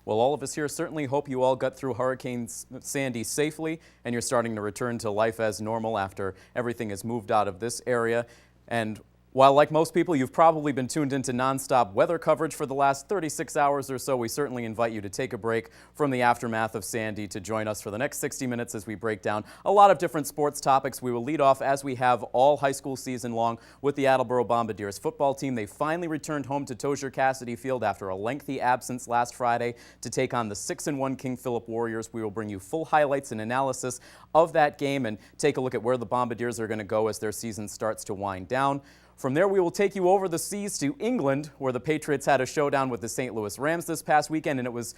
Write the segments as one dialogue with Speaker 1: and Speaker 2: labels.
Speaker 1: Well, all of us here certainly hope you all got through Hurricane Sandy safely and you're starting to return to life as normal after everything has moved out of this area. And while, like most people, you've probably been tuned into nonstop weather coverage for the last 36 hours or so, we certainly invite you to take a break from the aftermath of Sandy to join us for the next 60 minutes as we break down a lot of different sports topics. We will lead off, as we have all high school season long, with the Attleboro Bombardiers football team. They finally returned home to Tozier Cassidy Field after a lengthy absence last Friday to take on the 6-1 King Philip Warriors. We will bring you full highlights and analysis of that game and take a look at where the Bombardiers are going to go as their season starts to wind down. From there, we will take you over the seas to England, where the Patriots had a showdown with the St. Louis Rams this past weekend, and it was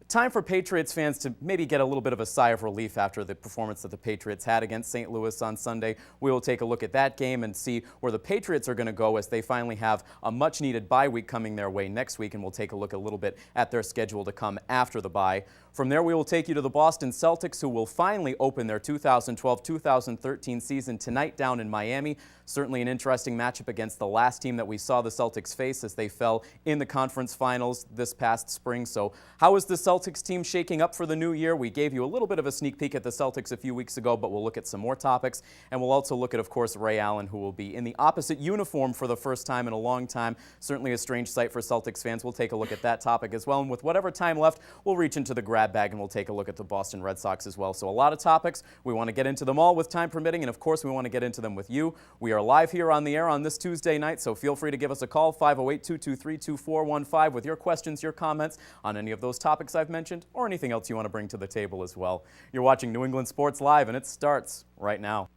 Speaker 1: time for Patriots fans to maybe get a little bit of a sigh of relief after the performance that the Patriots had against St. Louis on Sunday. We will take a look at that game and see where the Patriots are going to go as they finally have a much-needed bye week coming their way next week, and we'll take a look a little bit at their schedule to come after the bye. From there, we will take you to the Boston Celtics, who will finally open their 2012-2013 season tonight down in Miami. Certainly an interesting matchup against the last team that we saw the Celtics face as they fell in the conference finals this past spring. So how is the Celtics team shaking up for the new year? We gave you a little bit of a sneak peek at the Celtics a few weeks ago, but we'll look at some more topics. And we'll also look at, of course, Ray Allen, who will be in the opposite uniform for the first time in a long time. Certainly a strange sight for Celtics fans. We'll take a look at that topic as well. And with whatever time left, we'll reach into the grab bag and we'll take a look at the Boston Red Sox as well. So a lot of topics. We want to get into them all with time permitting, and of course we want to get into them with you. We are live here on the air on this Tuesday night, so feel free to give us a call, 508-223-2415, with your questions, your comments on any of those topics I've mentioned, or anything else you want to bring to the table as well. You're watching New England Sports Live, and it starts right now.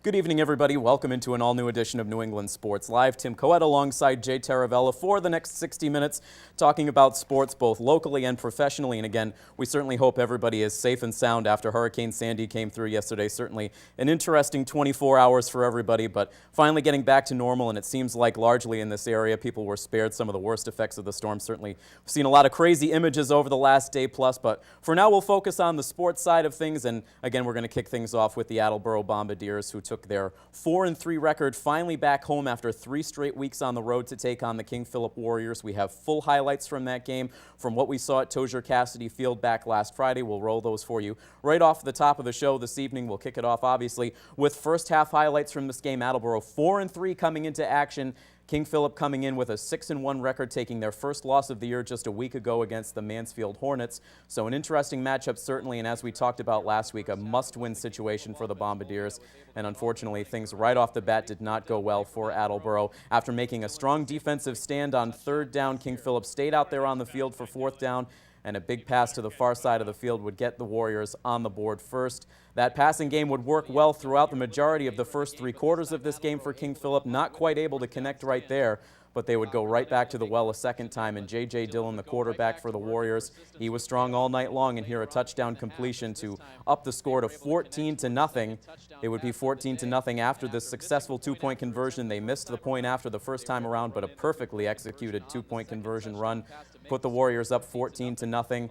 Speaker 1: Good evening, everybody. Welcome into an all-new edition of New England Sports Live. Tim Coed alongside Jay Taravella for the next 60 minutes, talking about sports both locally and professionally. And again, we certainly hope everybody is safe and sound after Hurricane Sandy came through yesterday. Certainly an interesting 24 hours for everybody, but finally getting back to normal. And it seems like largely in this area, people were spared some of the worst effects of the storm. Certainly, we've seen a lot of crazy images over the last day plus, but for now, we'll focus on the sports side of things. And again, we're going to kick things off with the Attleboro Bombardiers, who took their 4-3 record finally back home after 3 straight weeks on the road to take on the King Philip Warriors. We have full highlights from that game, from what we saw at Tozier Cassidy Field back last Friday. We'll roll those for you right off the top of the show this evening. We'll kick it off, obviously, with first half highlights from this game. Attleboro 4-3 coming into action. King Philip coming in with a 6-1 record, taking their first loss of the year just a week ago against the Mansfield Hornets. So an interesting matchup, certainly, and as we talked about last week, a must-win situation for the Bombardiers. And unfortunately, things right off the bat did not go well for Attleboro. After making a strong defensive stand on 3rd down, King Philip stayed out there on the field for 4th down, and a big pass to the far side of the field would get the Warriors on the board first. That passing game would work well throughout the majority of the first 3 quarters of this game for King Philip. Not quite able to connect right there, but they would go right back to the well a second time. And J.J. Dillon, the quarterback for the Warriors, he was strong all night long, and here a touchdown completion to up the score to 14-0. It would be 14-0 after this successful 2-point conversion. They missed the point after the first time around, but a perfectly executed 2-point conversion run put the Warriors up 14-0.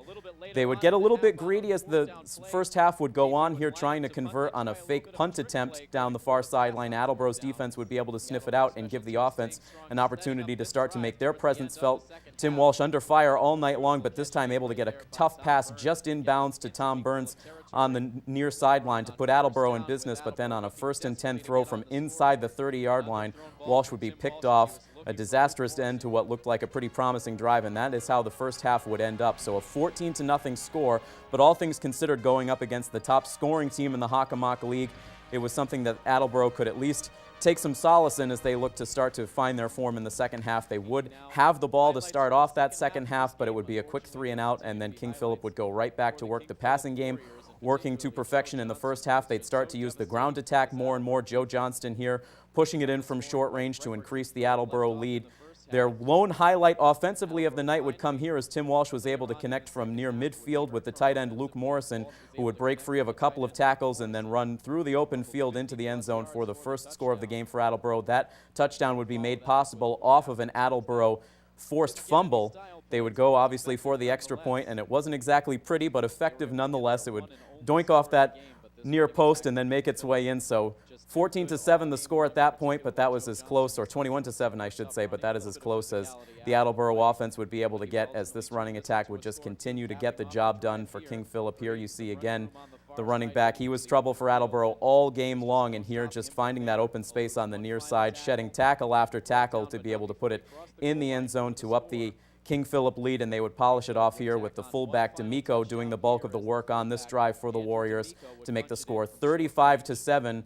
Speaker 1: They would get a little bit greedy as the first half would go on here, trying to convert on a fake punt attempt down the far sideline. Attleboro's defense would be able to sniff it out and give the offense an opportunity to start to make their presence felt. Tim Walsh under fire all night long, but this time able to get a tough pass just inbounds to Tom Burns on the near sideline to put Attleboro in business, but then on a 1st and 10 throw from inside the 30-yard line, Walsh would be picked off. A disastrous end to what looked like a pretty promising drive, and that is how the first half would end up. So a 14-0 score, but all things considered, going up against the top scoring team in the Hockomock League, it was something that Attleboro could at least take some solace in as they look to start to find their form in the second half. They would have the ball to start off that second half, but it would be a quick 3-and-out, and then King Philip would go right back to work the passing game, working to perfection in the first half. They'd start to use the ground attack more and more. Joe Johnston here pushing it in from short range to increase the Attleboro lead. Their lone highlight offensively of the night would come here as Tim Walsh was able to connect from near midfield with the tight end Luke Morrison, who would break free of a couple of tackles and then run through the open field into the end zone for the first score of the game for Attleboro. That touchdown would be made possible off of an Attleboro forced fumble. They would go obviously for the extra point, and it wasn't exactly pretty, but effective nonetheless. It would doink off that near post and then make its way in. So 14-7 the score at that point, but that was as close, or 21-7 I should say, but that is as close as the Attleboro offense would be able to get, as this running attack would just continue to get the job done for King Philip. Here you see again the running back. He was trouble for Attleboro all game long, and here just finding that open space on the near side, shedding tackle after tackle to be able to put it in the end zone to up the King Philip lead, and they would polish it off here with the fullback D'Amico doing the bulk of the work on this drive for the Warriors to make the score 35-7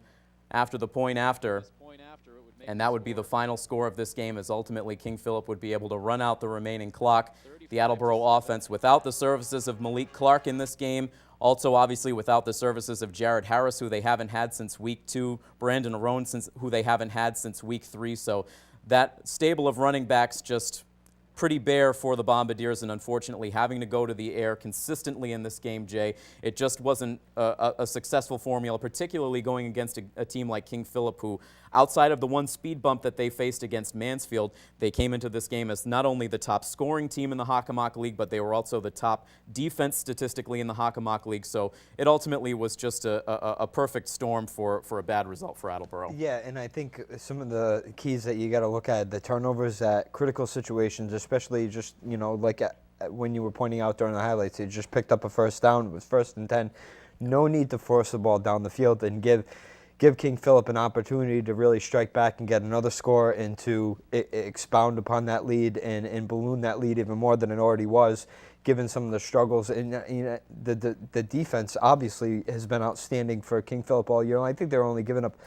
Speaker 1: after the point after. And that would be the final score of this game, as ultimately King Philip would be able to run out the remaining clock. The Attleboro offense without the services of Malik Clark in this game, also obviously without the services of Jared Harris, who they haven't had since week 2, Brandon Arone, who they haven't had since week 3. So that stable of running backs just pretty bare for the Bombardiers, and unfortunately having to go to the air consistently in this game, Jay, it just wasn't a successful formula, particularly going against a team like King Philip, who outside of the one speed bump that they faced against Mansfield, they came into this game as not only the top scoring team in the Hockomock League, but they were also the top defense statistically in the Hockomock League. So it ultimately was just a perfect storm for a bad result for Attleboro.
Speaker 2: Yeah, and I think some of the keys that you got to look at, the turnovers at critical situations, especially just, you know, like when you were pointing out during the highlights, they just picked up a first down. It was 1st and 10. No need to force the ball down the field and give King Philip an opportunity to really strike back and get another score and to expound upon that lead and balloon that lead even more than it already was, given some of the struggles. And you know, the defense obviously has been outstanding for King Philip all year. I think they're only giving up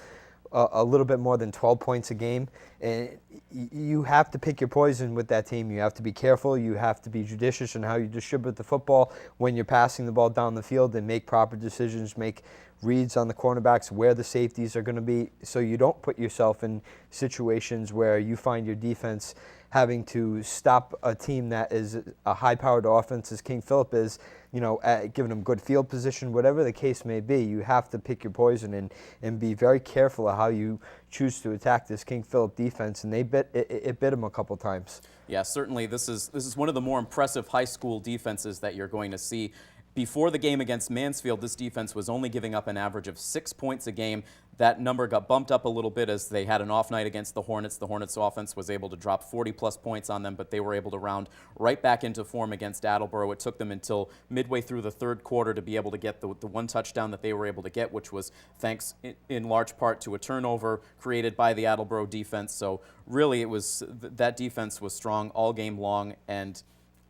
Speaker 2: a little bit more than 12 points a game. And you have to pick your poison with that team. You have to be careful. You have to be judicious in how you distribute the football when you're passing the ball down the field, and make proper decisions, make reads on the cornerbacks, where the safeties are going to be, so you don't put yourself in situations where you find your defense having to stop a team that is a high-powered offense as King Philip is, you know, giving them good field position, whatever the case may be. You have to pick your poison and be very careful of how you choose to attack this King Philip defense, and it bit them a couple times.
Speaker 1: Yeah, certainly this is one of the more impressive high school defenses that you're going to see. Before the game against Mansfield, this defense was only giving up an average of 6 points a game. That number got bumped up a little bit as they had an off night against the Hornets. The Hornets offense was able to drop 40-plus points on them, but they were able to round right back into form against Attleboro. It took them until midway through the third quarter to be able to get the one touchdown that they were able to get, which was thanks in large part to a turnover created by the Attleboro defense. So really, it was that defense was strong all game long, and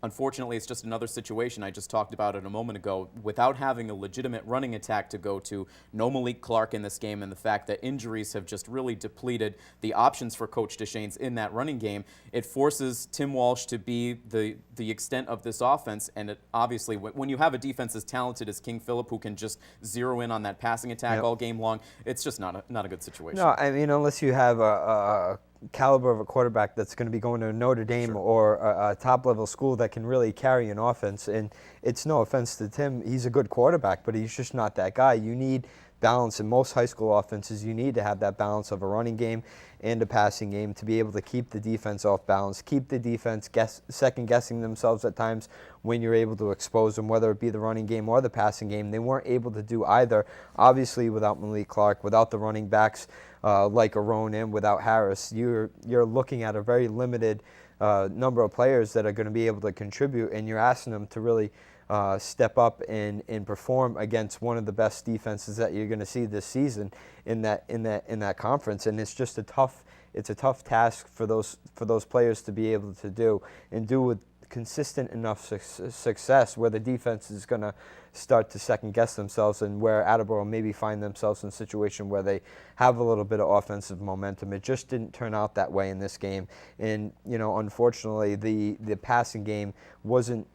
Speaker 1: unfortunately, it's just another situation I just talked about it a moment ago. Without having a legitimate running attack to go to, no Malik Clark in this game, and the fact that injuries have just really depleted the options for Coach Deschaines in that running game, it forces Tim Walsh to be the extent of this offense. And it, obviously, when you have a defense as talented as King Philip, who can just zero in on that passing attack all game long, it's just not a good situation.
Speaker 2: No, I mean, unless you have a caliber of a quarterback that's going to be going to Notre Dame or a top-level school that can really carry an offense. And it's no offense to Tim. He's a good quarterback, but he's just not that guy. You need balance in most high school offenses. You need to have that balance of a running game and a passing game to be able to keep the defense off balance, keep the defense second-guessing themselves at times when you're able to expose them, whether it be the running game or the passing game. They weren't able to do either, obviously, without Malik Clark, without the running backs like Arone, and without Harris. You're looking at a very limited number of players that are going to be able to contribute, and you're asking them to really step up and perform against one of the best defenses that you're going to see this season in that conference. And it's just a tough task for those players to be able to do with consistent enough success where the defense is going to start to second guess themselves, and where Attleboro maybe find themselves in a situation where they have a little bit of offensive momentum. It just didn't turn out that way in this game. And, you know, unfortunately, the passing game wasn't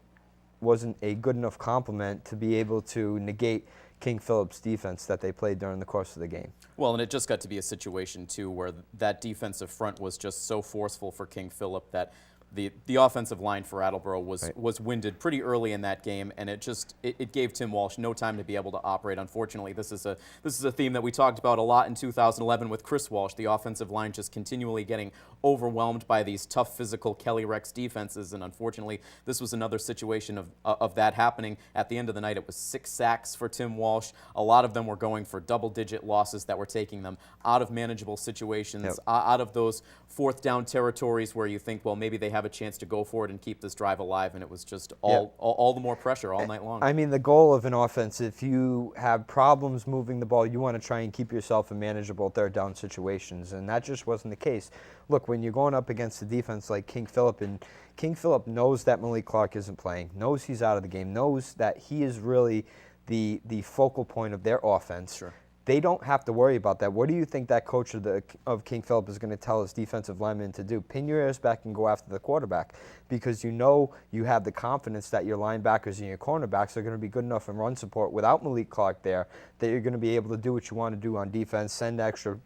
Speaker 2: a good enough complement to be able to negate King Philip's defense that they played during the course of the game.
Speaker 1: Well, and it just got to be a situation, too, where that defensive front was just so forceful for King Philip that the offensive line for Attleboro was winded pretty early in that game, and it gave Tim Walsh no time to be able to operate. Unfortunately, this is a theme that we talked about a lot in 2011 with Chris Walsh. The offensive line just continually getting overwhelmed by these tough physical Kelly Rex defenses, and unfortunately, this was another situation of that happening. At the end of the night, it was 6 sacks for Tim Walsh. A lot of them were going for double-digit losses that were taking them out of manageable situations, out of those fourth down territories where you think, well, maybe they have a chance to go for it and keep this drive alive, and it was just all the more pressure all night long.
Speaker 2: I mean, the goal of an offense, if you have problems moving the ball, you want to try and keep yourself in manageable third down situations, and that just wasn't the case. Look, when you're going up against a defense like King Philip, and King Philip knows that Malik Clark isn't playing, knows he's out of the game, knows that he is really the focal point of their offense.
Speaker 1: Sure.
Speaker 2: They don't have to worry about that. What do you think that coach of King Philip is going to tell his defensive linemen to do? Pin your ears back and go after the quarterback, because you know you have the confidence that your linebackers and your cornerbacks are going to be good enough in run support without Malik Clark there, that you're going to be able to do what you want to do on defense, send extra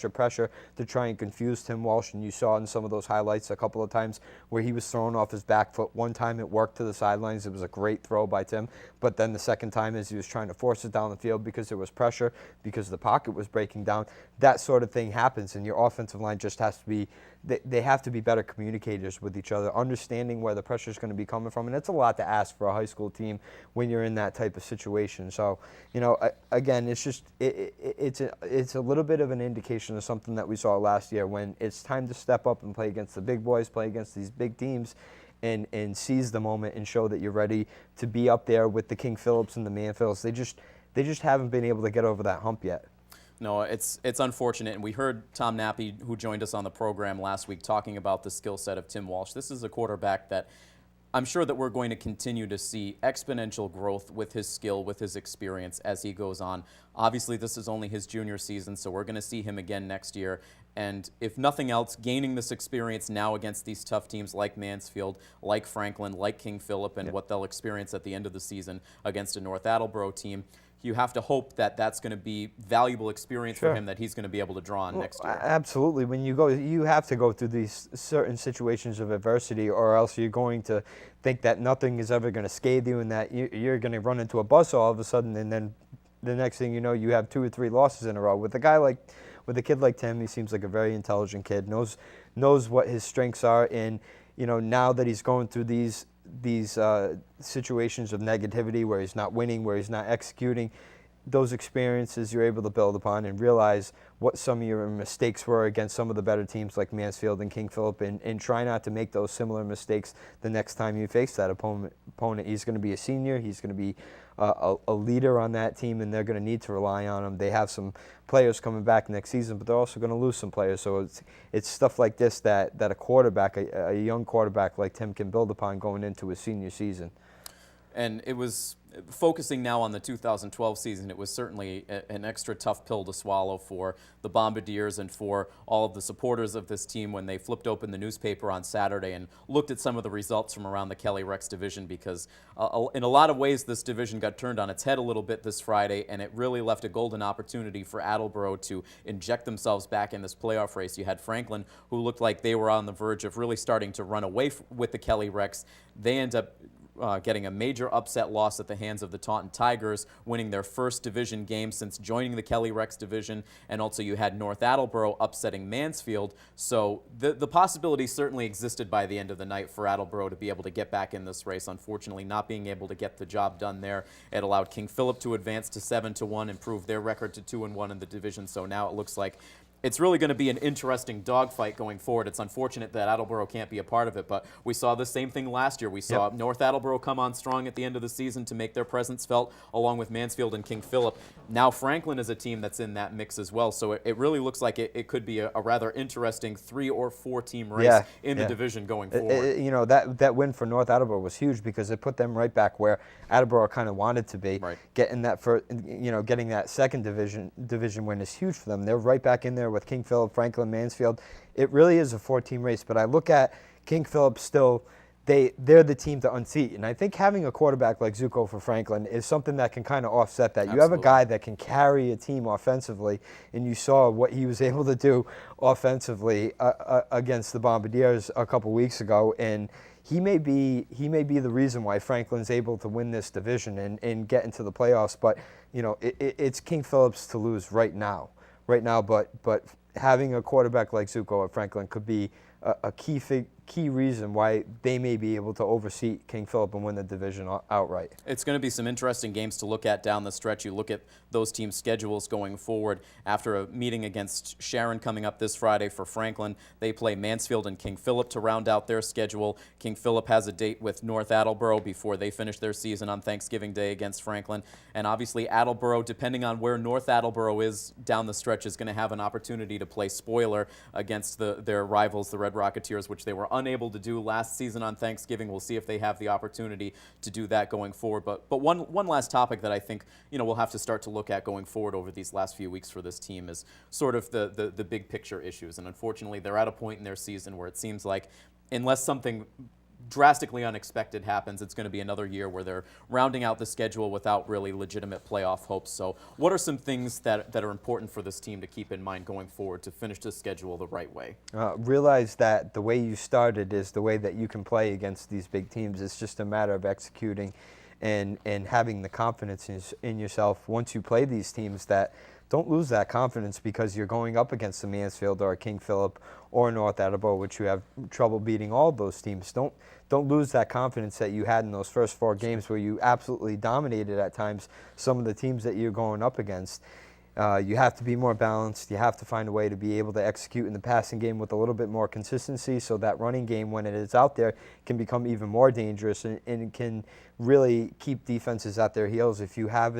Speaker 2: pressure to try and confuse Tim Walsh. And you saw in some of those highlights a couple of times where he was thrown off his back foot. One time it worked to the sidelines. It was a great throw by Tim. But then the second time, as he was trying to force it down the field because there was pressure, because the pocket was breaking down, that sort of thing happens. And your offensive line just has to be, they have to be better communicators with each other, understanding where the pressure is going to be coming from. And it's a lot to ask for a high school team when you're in that type of situation. So, you know, again, it's just, it's a little bit of an indication of something that we saw last year, when it's time to step up and play against the big boys, play against these big teams, and seize the moment and show that you're ready to be up there with the King Philips and the Manfields. They just haven't been able to get over that hump yet.
Speaker 1: No, it's unfortunate, and we heard Tom Nappy, who joined us on the program last week, talking about the skill set of Tim Walsh. This is a quarterback that I'm sure that we're going to continue to see exponential growth with his skill, with his experience as he goes on. Obviously, this is only his junior season, so we're going to see him again next year. And if nothing else, gaining this experience now against these tough teams like Mansfield, like Franklin, like King Philip, and what they'll experience at the end of the season against a North Attleboro team, you have to hope that that's going to be valuable experience for him that he's going to be able to draw on next year.
Speaker 2: Absolutely. When you go, you have to go through these certain situations of adversity, or else you're going to think that nothing is ever going to scathe you, and that you're going to run into a bus all of a sudden, and then the next thing you know, you have 2 or 3 losses in a row. With a kid like Tim, he seems like a very intelligent kid, knows what his strengths are, and you know, now that he's going through these situations of negativity where he's not winning, where he's not executing, those experiences you're able to build upon and realize what some of your mistakes were against some of the better teams like Mansfield and King Philip, and try not to make those similar mistakes the next time you face that opponent. He's going to be a senior. He's going to be a leader on that team, and they're going to need to rely on him. They have some players coming back next season, but they're also going to lose some players. So it's stuff like this that a quarterback, a young quarterback like Tim, can build upon going into his senior season.
Speaker 1: And it was, focusing now on the 2012 season, it was certainly an extra tough pill to swallow for the Bombardiers and for all of the supporters of this team when they flipped open the newspaper on Saturday and looked at some of the results from around the Kelly Rex division, because in a lot of ways this division got turned on its head a little bit this Friday, and it really left a golden opportunity for Attleboro to inject themselves back in this playoff race. You had Franklin, who looked like they were on the verge of really starting to run away with the Kelly Rex. They end up getting a major upset loss at the hands of the Taunton Tigers, winning their first division game since joining the Kelly Rex division. And also you had North Attleboro upsetting Mansfield. So the possibility certainly existed by the end of the night for Attleboro to be able to get back in this race. Unfortunately, not being able to get the job done there, it allowed King Philip to advance to 7-1, improve their record to 2-1 in the division. So now it looks like it's really going to be an interesting dogfight going forward. It's unfortunate that Attleboro can't be a part of it, but we saw the same thing last year. We saw North Attleboro come on strong at the end of the season to make their presence felt, along with Mansfield and King Philip. Now Franklin is a team that's in that mix as well, so it really looks like it could be a rather interesting 3 or 4 team race in the division going forward.
Speaker 2: You know, that win for North Attleboro was huge, because it put them right back where Attleboro kind of wanted to be. Getting that getting that second division win is huge for them. They're right back in there with King Philip, Franklin, Mansfield. It really is a 4-team race, but I look at King Philip still. they're the team to unseat. And I think having a quarterback like Zuko for Franklin is something that can kind of offset that. You have a guy that can carry a team offensively, and you saw what he was able to do offensively against the Bombardiers a couple weeks ago. And he may be the reason why Franklin's able to win this division and get into the playoffs. But it's King Phillips to lose right now. But having a quarterback like Zuko at Franklin could be a key reason why they may be able to overseat King Philip and win the division outright.
Speaker 1: It's going to be some interesting games to look at down the stretch. You look at those teams' schedules going forward. After a meeting against Sharon coming up this Friday for Franklin, they play Mansfield and King Philip to round out their schedule. King Philip has a date with North Attleboro before they finish their season on Thanksgiving Day against Franklin. And obviously Attleboro, depending on where North Attleboro is down the stretch, is going to have an opportunity to play spoiler against their rivals, the Red Rocketeers, which they were unable to do last season on Thanksgiving. We'll see if they have the opportunity to do that going forward. But one last topic that I think we'll have to start to look at going forward over these last few weeks for this team is sort of the big picture issues. And unfortunately, they're at a point in their season where it seems like unless something drastically unexpected happens, it's going to be another year where they're rounding out the schedule without really legitimate playoff hopes. So what are some things that are important for this team to keep in mind going forward to finish the schedule the right way?
Speaker 2: Realize that the way you started is the way that you can play against these big teams. It's just a matter of executing and having the confidence in yourself once you play these teams. That don't lose that confidence because you're going up against a Mansfield or a King Philip or North Attleboro, which you have trouble beating all of those teams. Don't lose that confidence that you had in those first 4 games where you absolutely dominated at times some of the teams that you're going up against. You have to be more balanced. You have to find a way to be able to execute in the passing game with a little bit more consistency so that running game, when it is out there, can become even more dangerous and can really keep defenses at their heels. If you have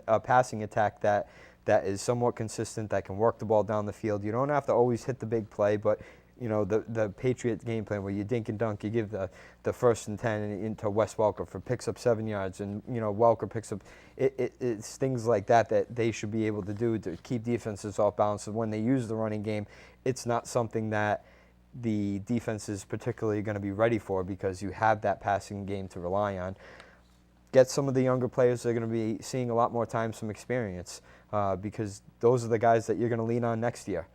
Speaker 2: a passing attack that is somewhat consistent, that can work the ball down the field, you don't have to always hit the big play, but the Patriots game plan where you dink and dunk, you give the 1st and 10 into Wes Welker for picks up 7 yards, and Welker picks up. It's things like that they should be able to do to keep defenses off balance. So when they use the running game, it's not something that the defense is particularly going to be ready for because you have that passing game to rely on. Get some of the younger players that are going to be seeing a lot more time, some experience, because those are the guys that you're going to lean on next year.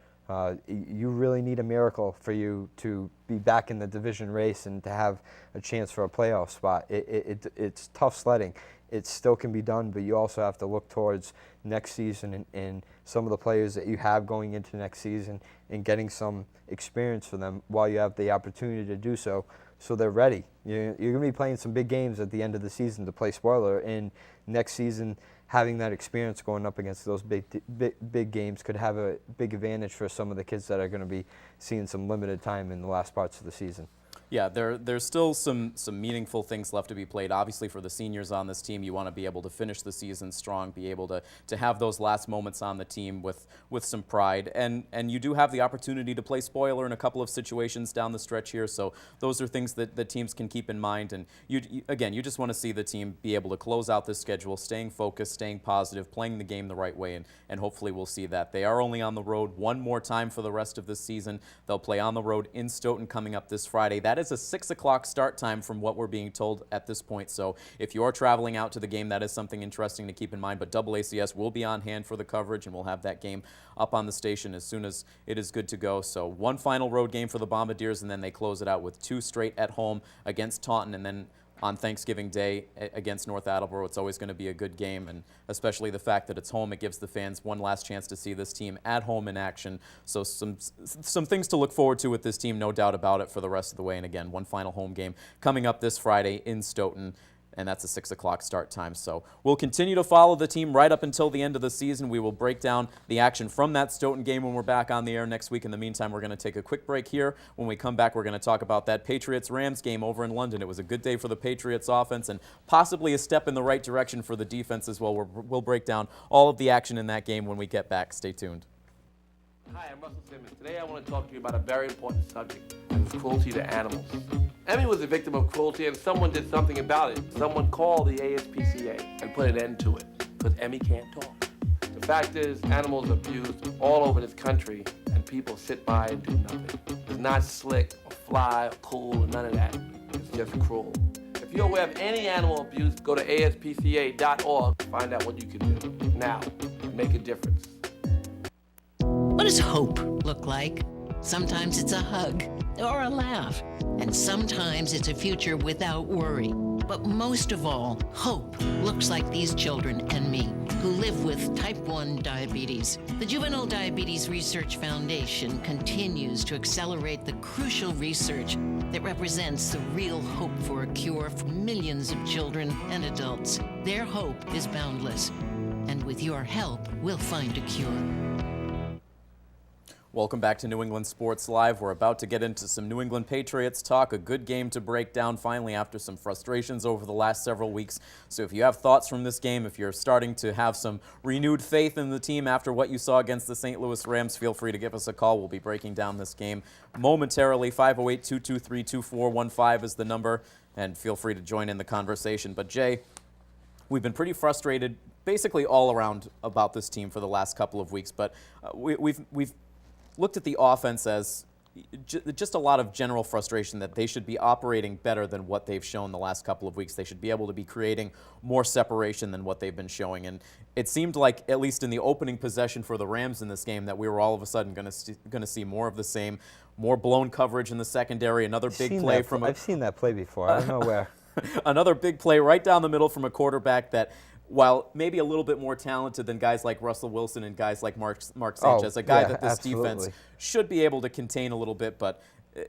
Speaker 2: You really need a miracle for you to be back in the division race and to have a chance for a playoff spot. It's tough sledding. It still can be done, but you also have to look towards next season and some of the players that you have going into next season and getting some experience for them while you have the opportunity to do so they're ready. You're going to be playing some big games at the end of the season to play spoiler, and next season having that experience going up against those big games could have a big advantage for some of the kids that are going to be seeing some limited time in the last parts of the season.
Speaker 1: Yeah, there's still some meaningful things left to be played. Obviously, for the seniors on this team, you want to be able to finish the season strong, be able to have those last moments on the team with some pride. And you do have the opportunity to play spoiler in a couple of situations down the stretch here. So those are things that the teams can keep in mind. And you just want to see the team be able to close out this schedule, staying focused, staying positive, playing the game the right way, and hopefully we'll see that. They are only on the road one more time for the rest of this season. They'll play on the road in Stoughton coming up this Friday. That is a 6 o'clock start time from what we're being told at this point. So if you are traveling out to the game, that is something interesting to keep in mind. But AACS will be on hand for the coverage, and we'll have that game up on the station as soon as it is good to go. So one final road game for the Bombardiers, and then they close it out with 2 straight at home against Taunton, and then on Thanksgiving Day against North Attleboro. It's always going to be a good game, and especially the fact that it's home, it gives the fans one last chance to see this team at home in action. So some things to look forward to with this team, no doubt about it, for the rest of the way. And again, one final home game coming up this Friday in Stoughton, and that's a 6 o'clock start time. So we'll continue to follow the team right up until the end of the season. We will break down the action from that Stoughton game when we're back on the air next week. In the meantime, we're going to take a quick break here. When we come back, we're going to talk about that Patriots-Rams game over in London. It was a good day for the Patriots offense and possibly a step in the right direction for the defense as well. We'll break down all of the action in that game when we get back. Stay tuned.
Speaker 3: Hi, I'm Russell Simmons. Today I want to talk to you about a very important subject, and it's cruelty to animals. Emmy was a victim of cruelty, and someone did something about it. Someone called the ASPCA and put an end to it, because Emmy can't talk. The fact is, animals are abused all over this country, and people sit by and do nothing. It's not slick or fly or cool or none of that. It's just cruel. If you're aware of any animal abuse, go to aspca.org. Find out what you can do now and make a difference.
Speaker 4: What does hope look like? Sometimes it's a hug or a laugh, and sometimes it's a future without worry. But most of all, hope looks like these children and me who live with type 1 diabetes. The Juvenile Diabetes Research Foundation continues to accelerate the crucial research that represents the real hope for a cure for millions of children and adults. Their hope is boundless, and with your help, we'll find a cure.
Speaker 1: Welcome back to New England Sports Live. We're about to get into some New England Patriots talk, a good game to break down finally after some frustrations over the last several weeks. So if you have thoughts from this game, if you're starting to have some renewed faith in the team after what you saw against the St. Louis Rams, feel free to give us a call. We'll be breaking down this game momentarily. 508-223-2415 is the number, and feel free to join in the conversation. But Jay, we've been pretty frustrated basically all around about this team for the last couple of weeks, but we've looked at the offense as just a lot of general frustration that they should be operating better than what they've shown the last couple of weeks. They should be able to be creating more separation than what they've been showing. And it seemed like, at least in the opening possession for the Rams in this game, that we were all of a sudden going to see more of the same, more blown coverage in the secondary, another big play from
Speaker 2: I've seen that play before. I don't know where.
Speaker 1: Another big play right down the middle from a quarterback that, while maybe a little bit more talented than guys like Russell Wilson and guys like Mark Sanchez, a guy that this defense should be able to contain a little bit, but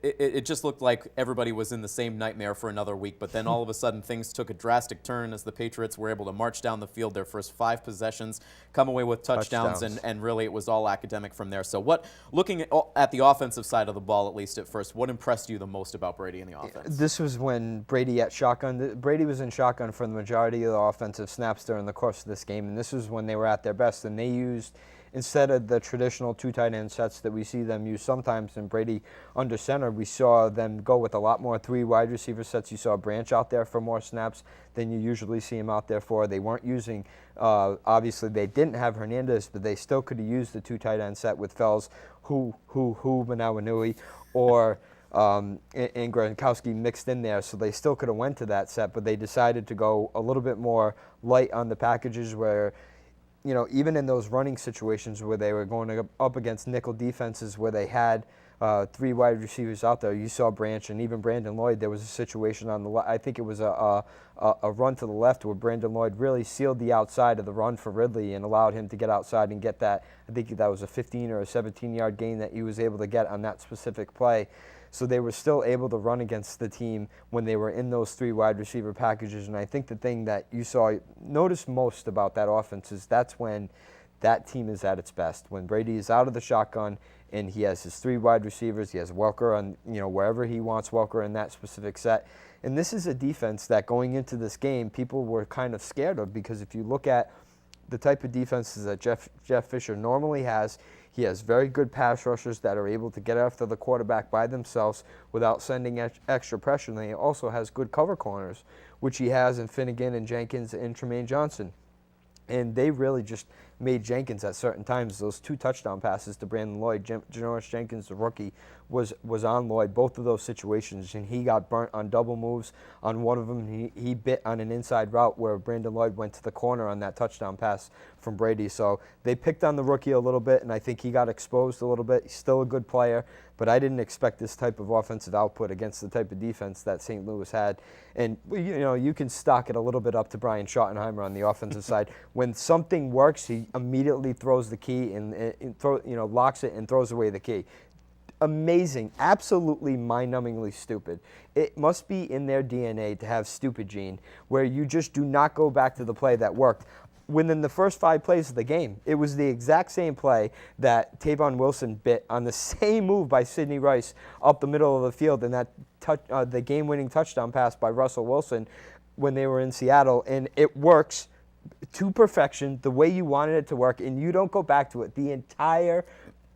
Speaker 1: it just looked like everybody was in the same nightmare for another week. But then all of a sudden things took a drastic turn as the Patriots were able to march down the field their first 5 possessions, come away with touchdowns. And really it was all academic from there. So looking at the offensive side of the ball, at least at first, what impressed you the most about Brady in the offense?
Speaker 2: This was when Brady at shotgun. Brady was in shotgun for the majority of the offensive snaps during the course of this game, and this was when they were at their best. And they used, instead of the traditional 2 tight end sets that we see them use sometimes in Brady under center, we saw them go with a lot more 3 wide receiver sets. You saw Branch out there for more snaps than you usually see him out there for. They weren't using, obviously they didn't have Hernandez, but they still could have used the 2 tight end set with Fells, Manawanui, or and Gronkowski mixed in there, so they still could have went to that set, but they decided to go a little bit more light on the packages where, you know, even in those running situations where they were going up against nickel defenses where they had 3 wide receivers out there, you saw Branch and even Brandon Lloyd. There was a situation on the I think it was a run to the left where Brandon Lloyd really sealed the outside of the run for Ridley and allowed him to get outside and get that. I think that was a 15 or a 17-yard gain that he was able to get on that specific play. So they were still able to run against the team when they were in those 3 wide receiver packages. And I think the thing that you noticed most about that offense is that's when that team is at its best. When Brady is out of the shotgun and he has his 3 wide receivers, he has Welker on, wherever he wants Welker in that specific set. And this is a defense that going into this game, people were kind of scared of, because if you look at the type of defenses that Jeff Fisher normally has, he has very good pass rushers that are able to get after the quarterback by themselves without sending extra pressure. And he also has good cover corners, which he has in Finnegan and Jenkins and Tremaine Johnson. And they really just made Jenkins at certain times. Those 2 touchdown passes to Brandon Lloyd, Janoris Jenkins, the rookie, was on Lloyd, both of those situations, and he got burnt on double moves. On one of them, he bit on an inside route where Brandon Lloyd went to the corner on that touchdown pass from Brady. So they picked on the rookie a little bit, and I think he got exposed a little bit. He's still a good player, but I didn't expect this type of offensive output against the type of defense that St. Louis had. And, you can stock it a little bit up to Brian Schottenheimer on the offensive side. When something works, he immediately throws the key and locks it and throws away the key. Amazing, absolutely mind-numbingly stupid. It must be in their DNA to have stupid gene, where you just do not go back to the play that worked. Within the first 5 plays of the game, it was the exact same play that Tavon Wilson bit on the same move by Sidney Rice up the middle of the field, and that the game-winning touchdown pass by Russell Wilson when they were in Seattle, and it works to perfection the way you wanted it to work, and you don't go back to it the entire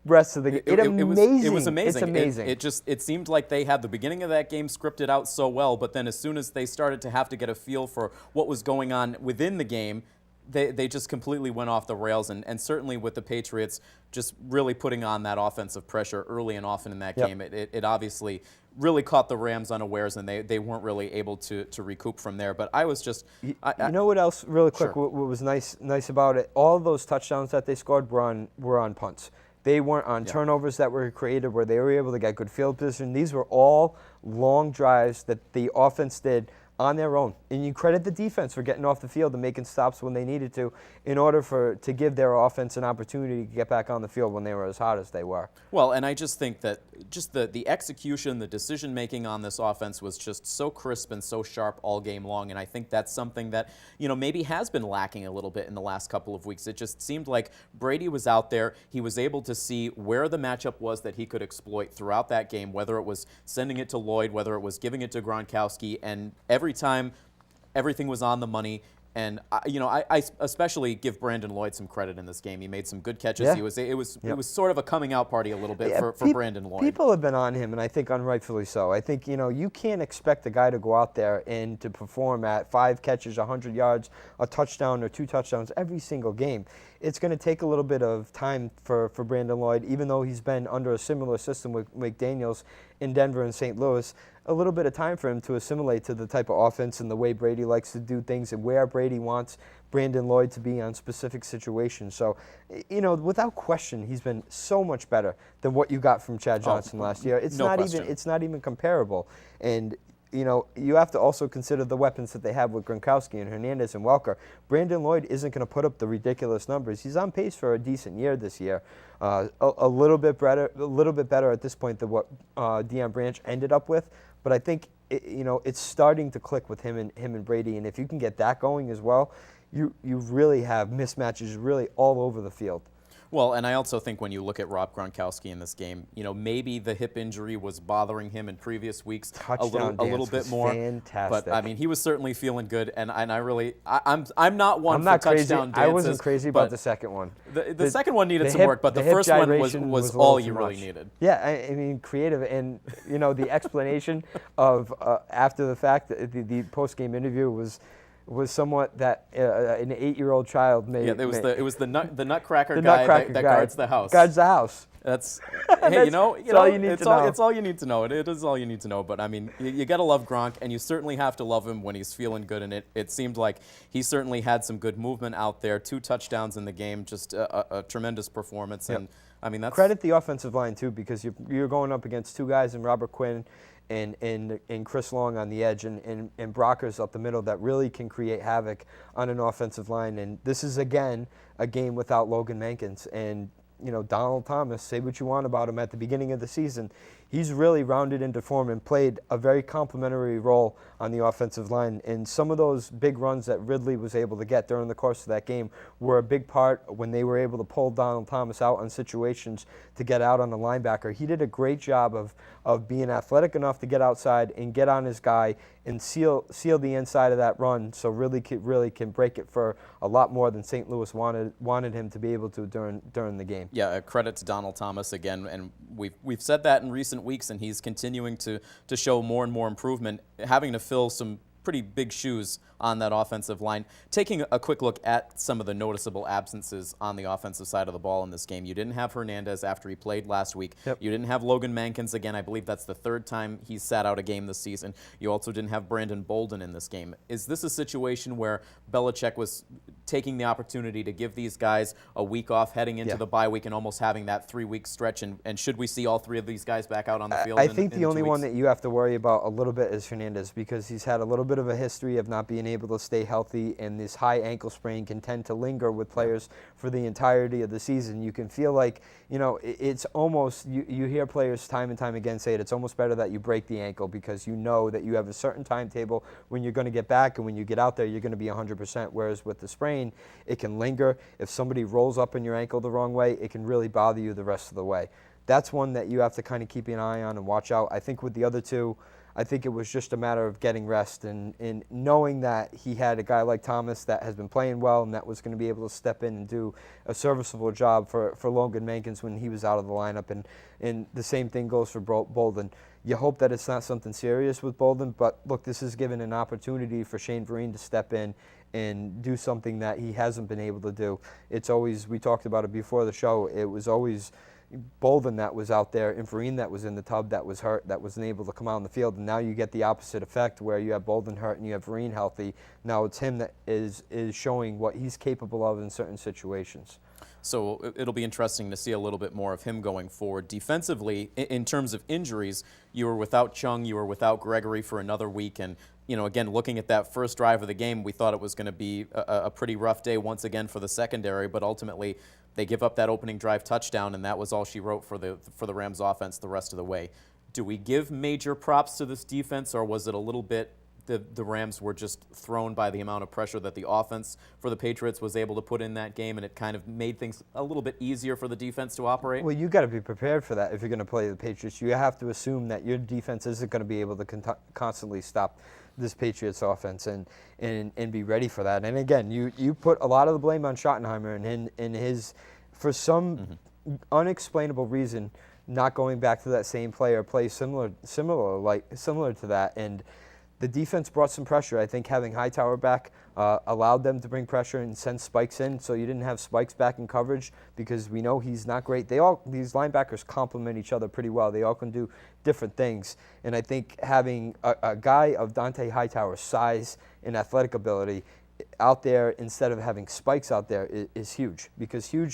Speaker 2: rest of the game. It was amazing. It's amazing.
Speaker 1: It seemed like they had the beginning of that game scripted out so well, but then as soon as they started to have to get a feel for what was going on within the game, they just completely went off the rails, and certainly with the Patriots just really putting on that offensive pressure early and often in that game, it obviously really caught the Rams unawares, and they weren't really able to recoup from there. But I was just...
Speaker 2: You know what else, really quick,
Speaker 1: Sure.
Speaker 2: what was nice about it? All of those touchdowns that they scored were on punts. They weren't on turnovers that were created where they were able to get good field position. These were all long drives that the offense did on their own. And you credit the defense for getting off the field and making stops when they needed to in order to give their offense an opportunity to get back on the field when they were as hot as they were.
Speaker 1: Well, and I just think that just the execution, the decision-making on this offense was just so crisp and so sharp all game long, and I think that's something that, maybe has been lacking a little bit in the last couple of weeks. It just seemed like Brady was out there. He was able to see where the matchup was that he could exploit throughout that game, whether it was sending it to Lloyd, whether it was giving it to Gronkowski, and every time everything was on the money. And I especially give Brandon Lloyd some credit in this game. He made some good catches.
Speaker 2: Yeah.
Speaker 1: It was sort of a coming out party a little bit for Brandon Lloyd.
Speaker 2: People have been on him, and I think unrightfully so. I think you can't expect a guy to go out there and to perform at 5 catches, 100 yards, a touchdown or 2 touchdowns every single game. It's going to take a little bit of time for Brandon Lloyd, even though he's been under a similar system with McDaniels in Denver and St. Louis. A little bit of time for him to assimilate to the type of offense and the way Brady likes to do things and where Brady wants Brandon Lloyd to be on specific situations. So, without question, he's been so much better than what you got from Chad Johnson last year. It's not even comparable. And you have to also consider the weapons that they have with Gronkowski and Hernandez and Welker. Brandon Lloyd isn't going to put up the ridiculous numbers. He's on pace for a decent year this year. A little bit better at this point than what Deion Branch ended up with. But I think it's starting to click with him and Brady. And if you can get that going as well, you really have mismatches really all over the field.
Speaker 1: Well, and I also think when you look at Rob Gronkowski in this game, maybe the hip injury was bothering him in previous weeks a little bit more.
Speaker 2: Fantastic.
Speaker 1: But I mean, he was certainly feeling good, and I'm not one for
Speaker 2: crazy.
Speaker 1: touchdown dances.
Speaker 2: I wasn't crazy about the second one.
Speaker 1: The second one needed some work, but the first one was all you really needed.
Speaker 2: Yeah, I mean, creative, and the explanation of after the fact, the post-game interview was somewhat that an 8-year-old child made.
Speaker 1: Yeah, it was the nutcracker guy that guards the house.
Speaker 2: Guards the house.
Speaker 1: That's hey,
Speaker 2: it's all you need to know.
Speaker 1: It's all you need to know. It is all you need to know. But I mean, you got to love Gronk, and you certainly have to love him when he's feeling good. And it seemed like he certainly had some good movement out there. 2 touchdowns in the game, just a tremendous performance.
Speaker 2: Yep.
Speaker 1: And I mean, that's
Speaker 2: credit the offensive line too, because you're going up against 2 guys in Robert Quinn and Chris Long on the edge and Brockers up the middle that really can create havoc on an offensive line. And this is, again, a game without Logan Mankins. And, Donald Thomas, say what you want about him at the beginning of the season, he's really rounded into form and played a very complimentary role on the offensive line. And some of those big runs that Ridley was able to get during the course of that game were a big part when they were able to pull Donald Thomas out on situations to get out on the linebacker. He did a great job of being athletic enough to get outside and get on his guy and seal the inside of that run, so really can break it for a lot more than St. Louis wanted him to be able to during the game.
Speaker 1: Yeah, credit to Donald Thomas again, and we've said that in recent weeks, and he's continuing to show more and more improvement, having to fill some pretty big shoes on that offensive line. Taking a quick look at some of the noticeable absences on the offensive side of the ball in this game. You didn't have Hernandez after he played last week.
Speaker 2: Yep.
Speaker 1: You didn't have Logan Mankins again. I believe that's the 3rd time he's sat out a game this season. You also didn't have Brandon Bolden in this game. Is this a situation where Belichick was taking the opportunity to give these guys a week off heading into the bye week and almost having that 3-week stretch? And should we see all 3 of these guys back out on the field?
Speaker 2: I think the only one that you have to worry about a little bit is Hernandez, because he's had a little bit of a history of not being able to stay healthy, and this high ankle sprain can tend to linger with players for the entirety of the season. You can feel like, it's almost, you hear players time and time again say it's almost better that you break the ankle, because you know that you have a certain timetable when you're going to get back, and when you get out there, you're going to be 100%, whereas with the sprain, it can linger. If somebody rolls up in your ankle the wrong way, it can really bother you the rest of the way. That's one that you have to kind of keep an eye on and watch out. I think with the other 2, I think it was just a matter of getting rest and knowing that he had a guy like Thomas that has been playing well and that was going to be able to step in and do a serviceable job for Logan Mankins when he was out of the lineup. And the same thing goes for Bolden. You hope that it's not something serious with Bolden, but look, this is given an opportunity for Shane Vereen to step in and do something that he hasn't been able to do. It's always, we talked about it before the show, it was always Bolden that was out there and Vereen that was in the tub that was hurt, that wasn't able to come out on the field. And now you get the opposite effect where you have Bolden hurt and you have Vereen healthy. Now it's him that is showing what he's capable of in certain situations.
Speaker 1: So it'll be interesting to see a little bit more of him going forward. Defensively, in terms of injuries, you were without Chung, you were without Gregory for another week, and again, looking at that first drive of the game, we thought it was going to be a pretty rough day once again for the secondary, but ultimately they give up that opening drive touchdown, and that was all she wrote for the Rams offense the rest of the way. Do we give major props to this defense, or was it a little bit the Rams were just thrown by the amount of pressure that the offense for the Patriots was able to put in that game, and it kind of made things a little bit easier for the defense to operate?
Speaker 2: Well, you got to be prepared for that if you're going to play the Patriots. You have to assume that your defense isn't going to be able to constantly stop this Patriots offense and be ready for that. And again, you put a lot of the blame on Schottenheimer and his, for some unexplainable reason, not going back to that same play or play similar to that. And the defense brought some pressure. I think having Hightower back allowed them to bring pressure and send Spikes in, so you didn't have Spikes back in coverage because we know he's not great. These linebackers complement each other pretty well. They all can do different things, and I think having a guy of Dante Hightower's size and athletic ability out there instead of having Spikes out there is huge, because you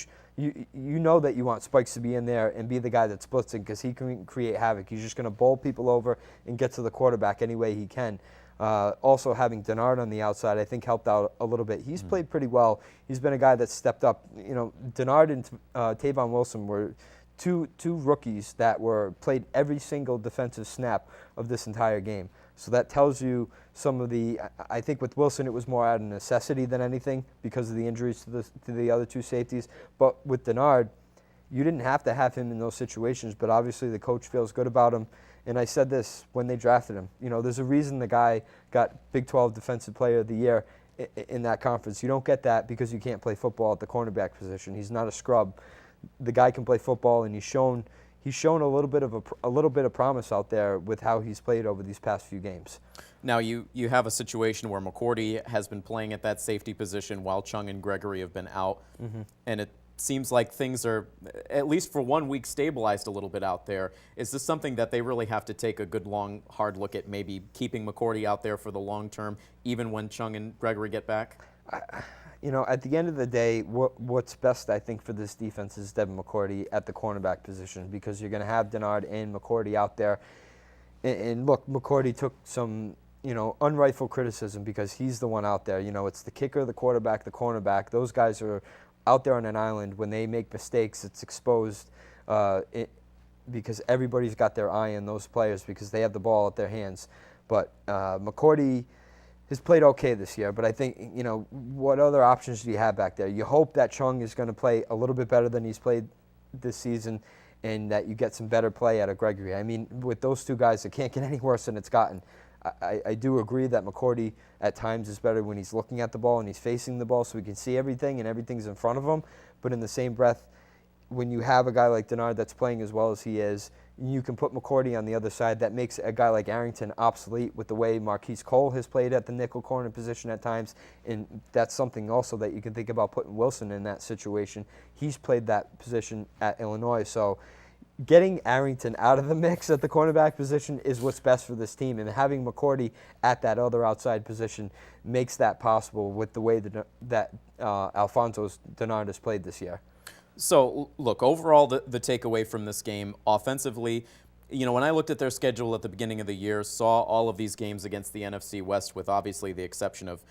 Speaker 2: know that you want Spikes to be in there and be the guy that's blitzing because he can create havoc. He's just going to bowl people over and get to the quarterback any way he can. Also having Denard on the outside, I think, helped out a little bit. He's played pretty well. He's been a guy that's stepped up. Denard and Tavon Wilson were two rookies that played every single defensive snap of this entire game. So that tells you some of the, I think with Wilson it was more out of necessity than anything because of the injuries to the other two safeties. But with Denard, you didn't have to have him in those situations, but obviously the coach feels good about him. And I said this when they drafted him. There's a reason the guy got Big 12 Defensive Player of the Year in that conference. You don't get that because you can't play football at the cornerback position. He's not a scrub. The guy can play football, and he's shown a little bit of promise out there with how he's played over these past few games.
Speaker 1: Now you have a situation where McCourty has been playing at that safety position while Chung and Gregory have been out, and it seems like things are, at least for 1 week, stabilized a little bit out there. Is this something that they really have to take a good, long, hard look at, maybe keeping McCourty out there for the long term, even when Chung and Gregory get back?
Speaker 2: At the end of the day, what's best, I think, for this defense is Devin McCourty at the cornerback position, because you're going to have Denard and McCourty out there. And look, McCourty took some, unrightful criticism because he's the one out there. It's the kicker, the quarterback, the cornerback. Those guys are out there on an island. When they make mistakes, it's exposed because everybody's got their eye on those players because they have the ball at their hands. But McCourty has played okay this year, but I think, what other options do you have back there? You hope that Chung is going to play a little bit better than he's played this season and that you get some better play out of Gregory. I mean, with those two guys, it can't get any worse than it's gotten. I do agree that McCourty at times is better when he's looking at the ball and he's facing the ball so he can see everything and everything's in front of him, but in the same breath, when you have a guy like Denard that's playing as well as he is, you can put McCourty on the other side. That makes a guy like Arrington obsolete with the way Marquise Cole has played at the nickel corner position at times, and that's something also that you can think about putting Wilson in that situation. He's played that position at Illinois, so getting Arrington out of the mix at the cornerback position is what's best for this team, and having McCourty at that other outside position makes that possible with the way that Alfonso Denard has played this year.
Speaker 1: So, look, overall, the takeaway from this game, offensively, when I looked at their schedule at the beginning of the year, saw all of these games against the NFC West, with obviously the exception of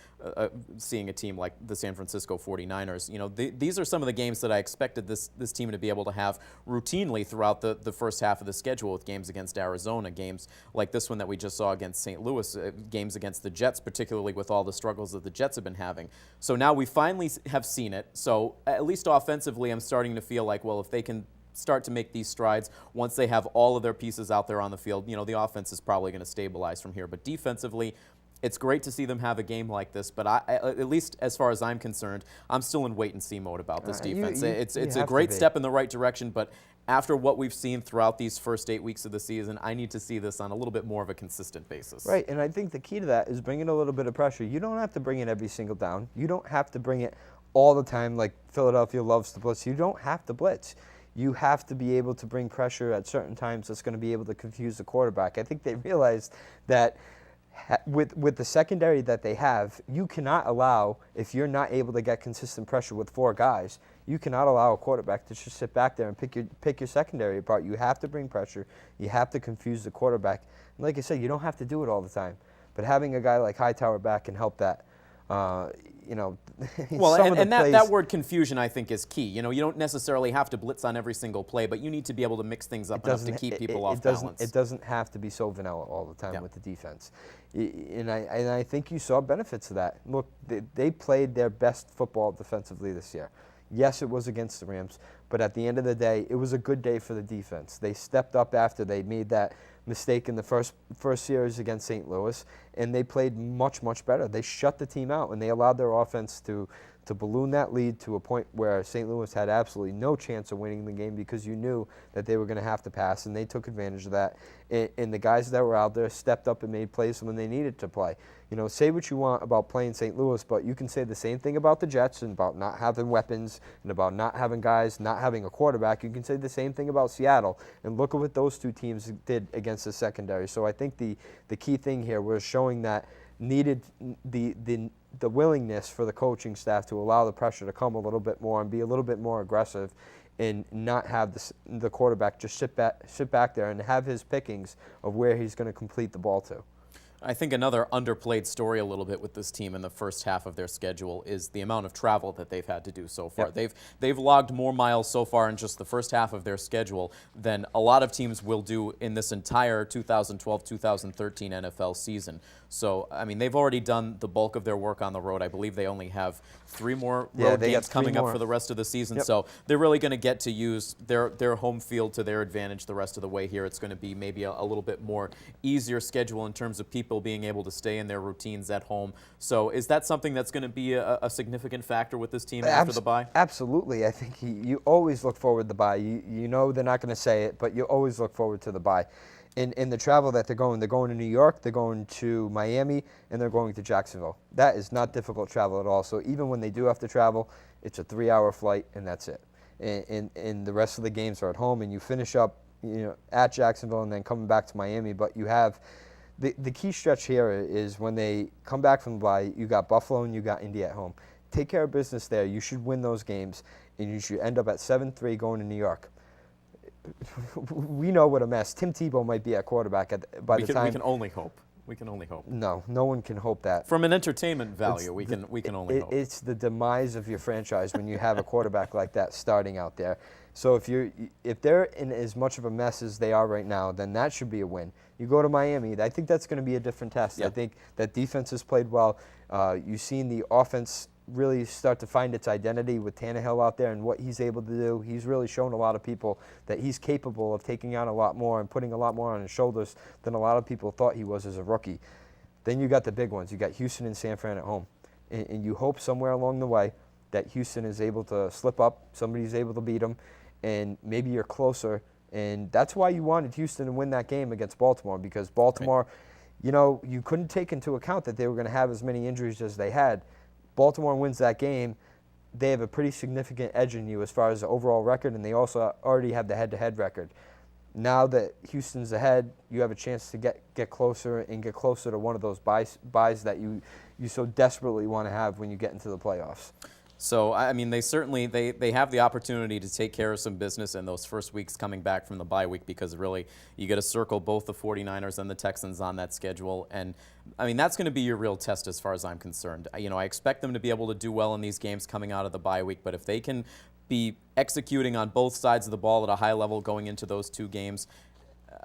Speaker 1: seeing a team like the San Francisco 49ers. These are some of the games that I expected this team to be able to have routinely throughout the first half of the schedule, with games against Arizona, games like this one that we just saw against St. Louis, games against the Jets, particularly with all the struggles that the Jets have been having. So now we finally have seen it. So at least offensively, I'm starting to feel like, well, if they can start to make these strides, once they have all of their pieces out there on the field, you know, the offense is probably going to stabilize from here. But defensively, it's great to see them have a game like this, but at least as far as I'm concerned, I'm still in wait-and-see mode about this defense. It's a great step in the right direction, but after what we've seen throughout these first 8 weeks of the season, I need to see this on a little bit more of a consistent basis.
Speaker 2: Right, and I think the key to that is bringing a little bit of pressure. You don't have to bring it every single down. You don't have to bring it all the time like Philadelphia loves to blitz. You don't have to blitz. You have to be able to bring pressure at certain times that's going to be able to confuse the quarterback. I think they realized that with the secondary that they have, you cannot allow, if you're not able to get consistent pressure with 4 guys, you cannot allow a quarterback to just sit back there and pick your secondary apart. You have to bring pressure. You have to confuse the quarterback. And like I said, you don't have to do it all the time. But having a guy like Hightower back can help that. You know,
Speaker 1: well, and that word confusion, I think, is key. You know, you don't necessarily have to blitz on every single play, but you need to be able to mix things up enough to keep people off balance.
Speaker 2: It doesn't have to be so vanilla all the time with the defense. And I think you saw benefits of that. Look, they played their best football defensively this year. Yes, it was against the Rams, but at the end of the day, it was a good day for the defense. They stepped up after they made that mistake in the first series against St. Louis, and they played much, much better. They shut the team out, and they allowed their offense to balloon that lead to a point where St. Louis had absolutely no chance of winning the game because you knew that they were going to have to pass, and they took advantage of that. And the guys that were out there stepped up and made plays when they needed to play. You know, say what you want about playing St. Louis, but you can say the same thing about the Jets and about not having weapons and about not having guys, not having a quarterback. You can say the same thing about Seattle. And look at what those two teams did against the secondary. So I think the key thing here was showing that needed the willingness for the coaching staff to allow the pressure to come a little bit more and be a little bit more aggressive and not have the quarterback just sit back there and have his pickings of where he's going to complete the ball to.
Speaker 1: I think another underplayed story a little bit with this team in the first half of their schedule is the amount of travel that they've had to do so far.
Speaker 2: Yep.
Speaker 1: They've logged more miles so far in just the first half of their schedule than a lot of teams will do in this entire 2012-2013 NFL season. So, I mean, they've already done the bulk of their work on the road. I believe they only have 3 more road games coming up for the rest of the season.
Speaker 2: Yep.
Speaker 1: So they're really going to get to use their home field to their advantage the rest of the way here. It's going to be maybe a little bit more easier schedule in terms of people being able to stay in their routines at home. So is that something that's going to be a significant factor with this team after the bye?
Speaker 2: Absolutely. I think you always look forward to the bye. You know they're not going to say it, but you always look forward to the bye. In the travel that they're going to New York, they're going to Miami, and they're going to Jacksonville. That is not difficult travel at all. So even when they do have to travel, it's a 3-hour flight, and that's it. And the rest of the games are at home, and you finish up at Jacksonville and then coming back to Miami. But you have the key stretch here is when they come back from the bye, you got Buffalo and you got Indy at home. Take care of business there. You should win those games, and you should end up at 7-3 going to New York. We know what a mess. Tim Tebow might be at quarterback by the time.
Speaker 1: We can only hope. We can only hope.
Speaker 2: No one can hope that.
Speaker 1: From an entertainment value, we can only hope.
Speaker 2: It's the demise of your franchise when you have a quarterback like that starting out there. So if they're in as much of a mess as they are right now, then that should be a win. You go to Miami, I think that's going to be a different test.
Speaker 1: Yeah.
Speaker 2: I think that defense has played well. You've seen the offense really start to find its identity with Tannehill out there and what he's able to do. He's really shown a lot of people that he's capable of taking on a lot more and putting a lot more on his shoulders than a lot of people thought he was as a rookie. Then you got the big ones. You got Houston and San Fran at home. And you hope somewhere along the way that Houston is able to slip up, somebody's able to beat them, and maybe you're closer. And that's why you wanted Houston to win that game against Baltimore, because Baltimore, you couldn't take into account that they were going to have as many injuries as they had. Baltimore wins that game, they have a pretty significant edge in you as far as the overall record, and they also already have the head-to-head record. Now that Houston's ahead, you have a chance to get closer and get closer to one of those buys that you so desperately want to have when you get into the playoffs.
Speaker 1: So, I mean, they certainly they have the opportunity to take care of some business in those first weeks coming back from the bye week, because really you got to circle both the 49ers and the Texans on that schedule. And, I mean, that's going to be your real test as far as I'm concerned. I expect them to be able to do well in these games coming out of the bye week, but if they can be executing on both sides of the ball at a high level going into those 2 games,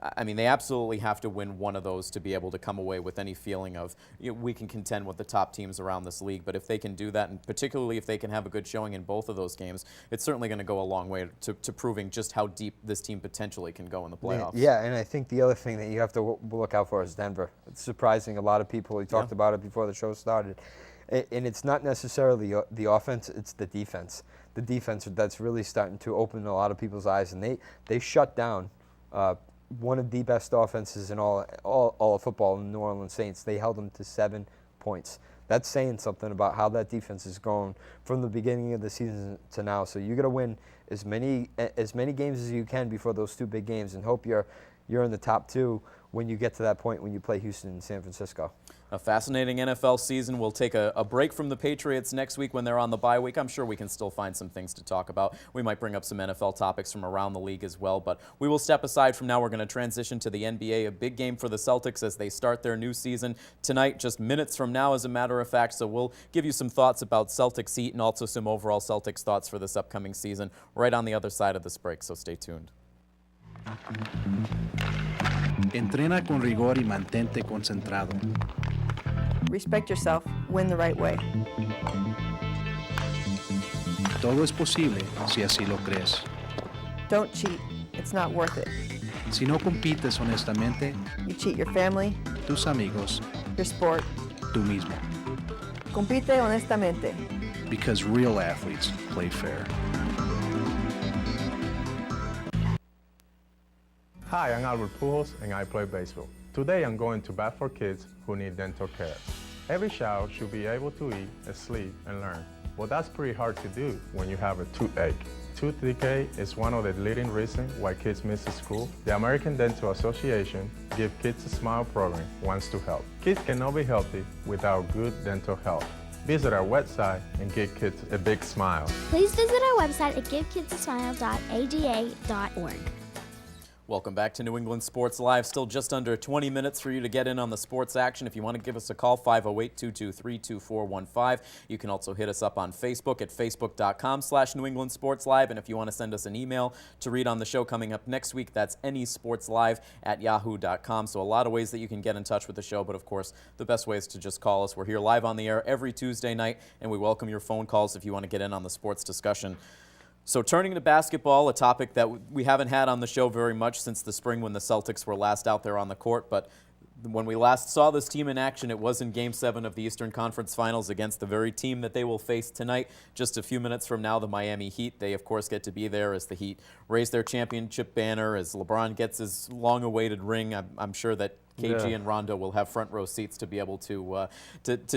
Speaker 1: I mean, they absolutely have to win one of those to be able to come away with any feeling of we can contend with the top teams around this league. But if they can do that, and particularly if they can have a good showing in both of those games, it's certainly going to go a long way to proving just how deep this team potentially can go in the playoffs.
Speaker 2: Yeah, and I think the other thing that you have to look out for is Denver. It's surprising a lot of people. We talked about it before the show started. And it's not necessarily the offense, it's the defense. The defense that's really starting to open a lot of people's eyes, and they shut down one of the best offenses in all of football, in New Orleans Saints. They held them to 7 points. That's saying something about how that defense is going from the beginning of the season to now. So you got to win as many games as you can before those 2 big games, and hope you're in the top 2 when you get to that point when you play Houston and San Francisco.
Speaker 1: A fascinating NFL season. We'll take a break from the Patriots next week when they're on the bye week. I'm sure we can still find some things to talk about. We might bring up some NFL topics from around the league as well, but we will step aside from now. We're going to transition to the NBA, a big game for the Celtics as they start their new season tonight, just minutes from now, as a matter of fact. So we'll give you some thoughts about Celtics Heat and also some overall Celtics thoughts for this upcoming season right on the other side of this break, so stay tuned.
Speaker 5: Entrena con rigor y mantente concentrado.
Speaker 6: Respect yourself, win the right way.
Speaker 5: Todo es posible si así lo crees.
Speaker 6: Don't cheat, it's not worth it.
Speaker 5: Si no compites honestamente,
Speaker 6: You cheat your family,
Speaker 5: tus amigos,
Speaker 6: your sport.
Speaker 5: tú mismo.
Speaker 6: Compite honestamente.
Speaker 5: Because real athletes play fair.
Speaker 7: Hi, I'm Albert Pujols and I play baseball. Today I'm going to bat for kids who need dental care. Every child should be able to eat, sleep, and learn. But that's pretty hard to do when you have a toothache. Tooth decay is one of the leading reasons why kids miss school. The American Dental Association Give Kids a Smile program wants to help. Kids cannot be healthy without good dental health. Visit our website and give kids a big smile.
Speaker 8: Please visit our website at givekidsasmile.ada.org.
Speaker 1: Welcome back to New England Sports Live. Still just under 20 minutes for you to get in on the sports action. If you want to give us a call, 508-223-2415. You can also hit us up on Facebook at facebook.com/New England Sports Live. And if you want to send us an email to read on the show coming up next week, that's nesportslive@yahoo.com. So a lot of ways that you can get in touch with the show, but of course, the best way is to just call us. We're here live on the air every Tuesday night, and we welcome your phone calls if you want to get in on the sports discussion. So turning to basketball, a topic that we haven't had on the show very much since the spring when the Celtics were last out there on the court, but when we last saw this team in action, it was in Game 7 of the Eastern Conference Finals against the very team that they will face tonight. Just a few minutes from now, the Miami Heat. They, of course, get to be there as the Heat raise their championship banner, as LeBron gets his long-awaited ring. I'm sure that KG and Rondo will have front row seats to be able to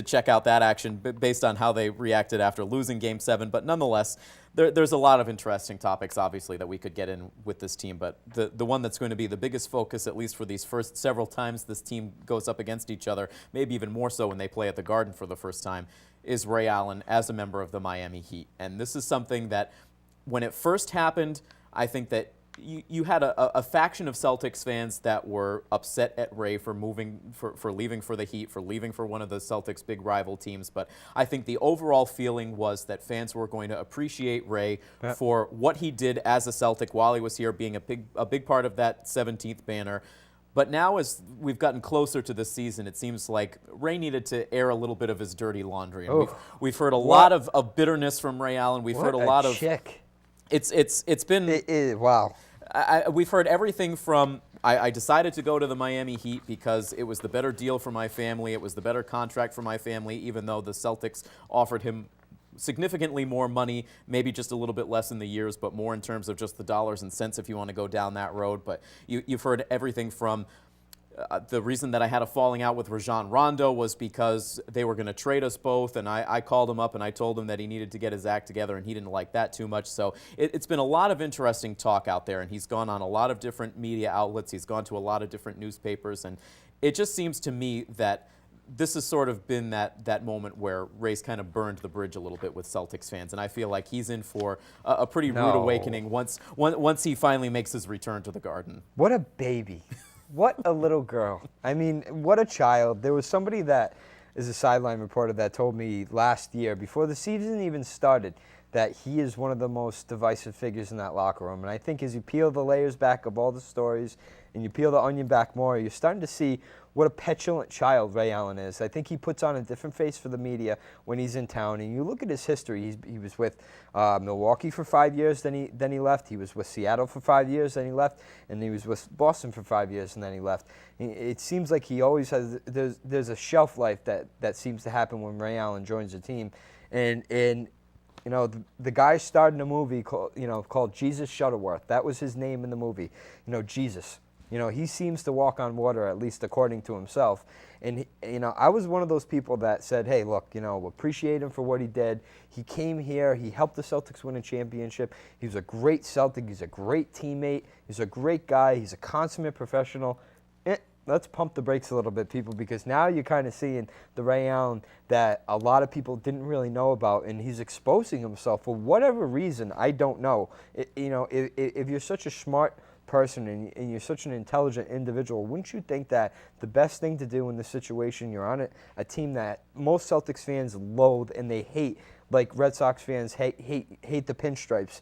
Speaker 1: check out that action based on how they reacted after losing Game 7. But nonetheless, there's a lot of interesting topics, obviously, that we could get in with this team. But the one that's going to be the biggest focus, at least for these first several times this team goes up against each other, maybe even more so when they play at the Garden for the first time, is Ray Allen as a member of the Miami Heat. And this is something that, when it first happened, I think that you had a faction of Celtics fans that were upset at Ray for leaving for the Heat, for leaving for one of the Celtics' big rival teams. But I think the overall feeling was that fans were going to appreciate Ray for what he did as a Celtic while he was here, being a big part of that 17th banner. But now, as we've gotten closer to this season, it seems like Ray needed to air a little bit of his dirty laundry. And we've heard a lot of bitterness from Ray Allen. We've heard a lot of. It's been
Speaker 2: wow.
Speaker 1: We've heard everything from, I decided to go to the Miami Heat because it was the better deal for my family, it was the better contract for my family, even though the Celtics offered him significantly more money, maybe just a little bit less in the years, but more in terms of just the dollars and cents if you want to go down that road. But you've heard everything from the reason that I had a falling out with Rajon Rondo was because they were going to trade us both, and I called him up and I told him that he needed to get his act together, and he didn't like that too much. So it's been a lot of interesting talk out there, and he's gone on a lot of different media outlets. He's gone to a lot of different newspapers, and it just seems to me that this has sort of been that moment where Ray's kind of burned the bridge a little bit with Celtics fans, and I feel like he's in for a pretty rude awakening once he finally makes his return to the Garden.
Speaker 2: What a baby. What a little girl. I mean, what a child. There was somebody that is a sideline reporter that told me last year, before the season even started, that he is one of the most divisive figures in that locker room. And I think as you peel the layers back of all the stories, and you peel the onion back more, you're starting to see what a petulant child Ray Allen is. I think he puts on a different face for the media when he's in town. And you look at his history. He was with Milwaukee for 5 years, then he left. He was with Seattle for 5 years, then he left, and he was with Boston for 5 years, and then he left. It seems like he always has. There's a shelf life that seems to happen when Ray Allen joins a team, and you know, the guy starred in a movie called Jesus Shuttleworth. That was his name in the movie. You know, Jesus. You know, he seems to walk on water, at least according to himself. And, you know, I was one of those people that said, hey, look, you know, appreciate him for what he did. He came here. He helped the Celtics win a championship. He was a great Celtic. He's a great teammate. He's a great guy. He's a consummate professional. Let's pump the brakes a little bit, people, because now you're kind of seeing the Ray Allen that a lot of people didn't really know about, and he's exposing himself for whatever reason. I don't know. You know, if you're such a smart person and you're such an intelligent individual, wouldn't you think that the best thing to do in this situation, you're on a team that most Celtics fans loathe and they hate, like Red Sox fans hate the pinstripes,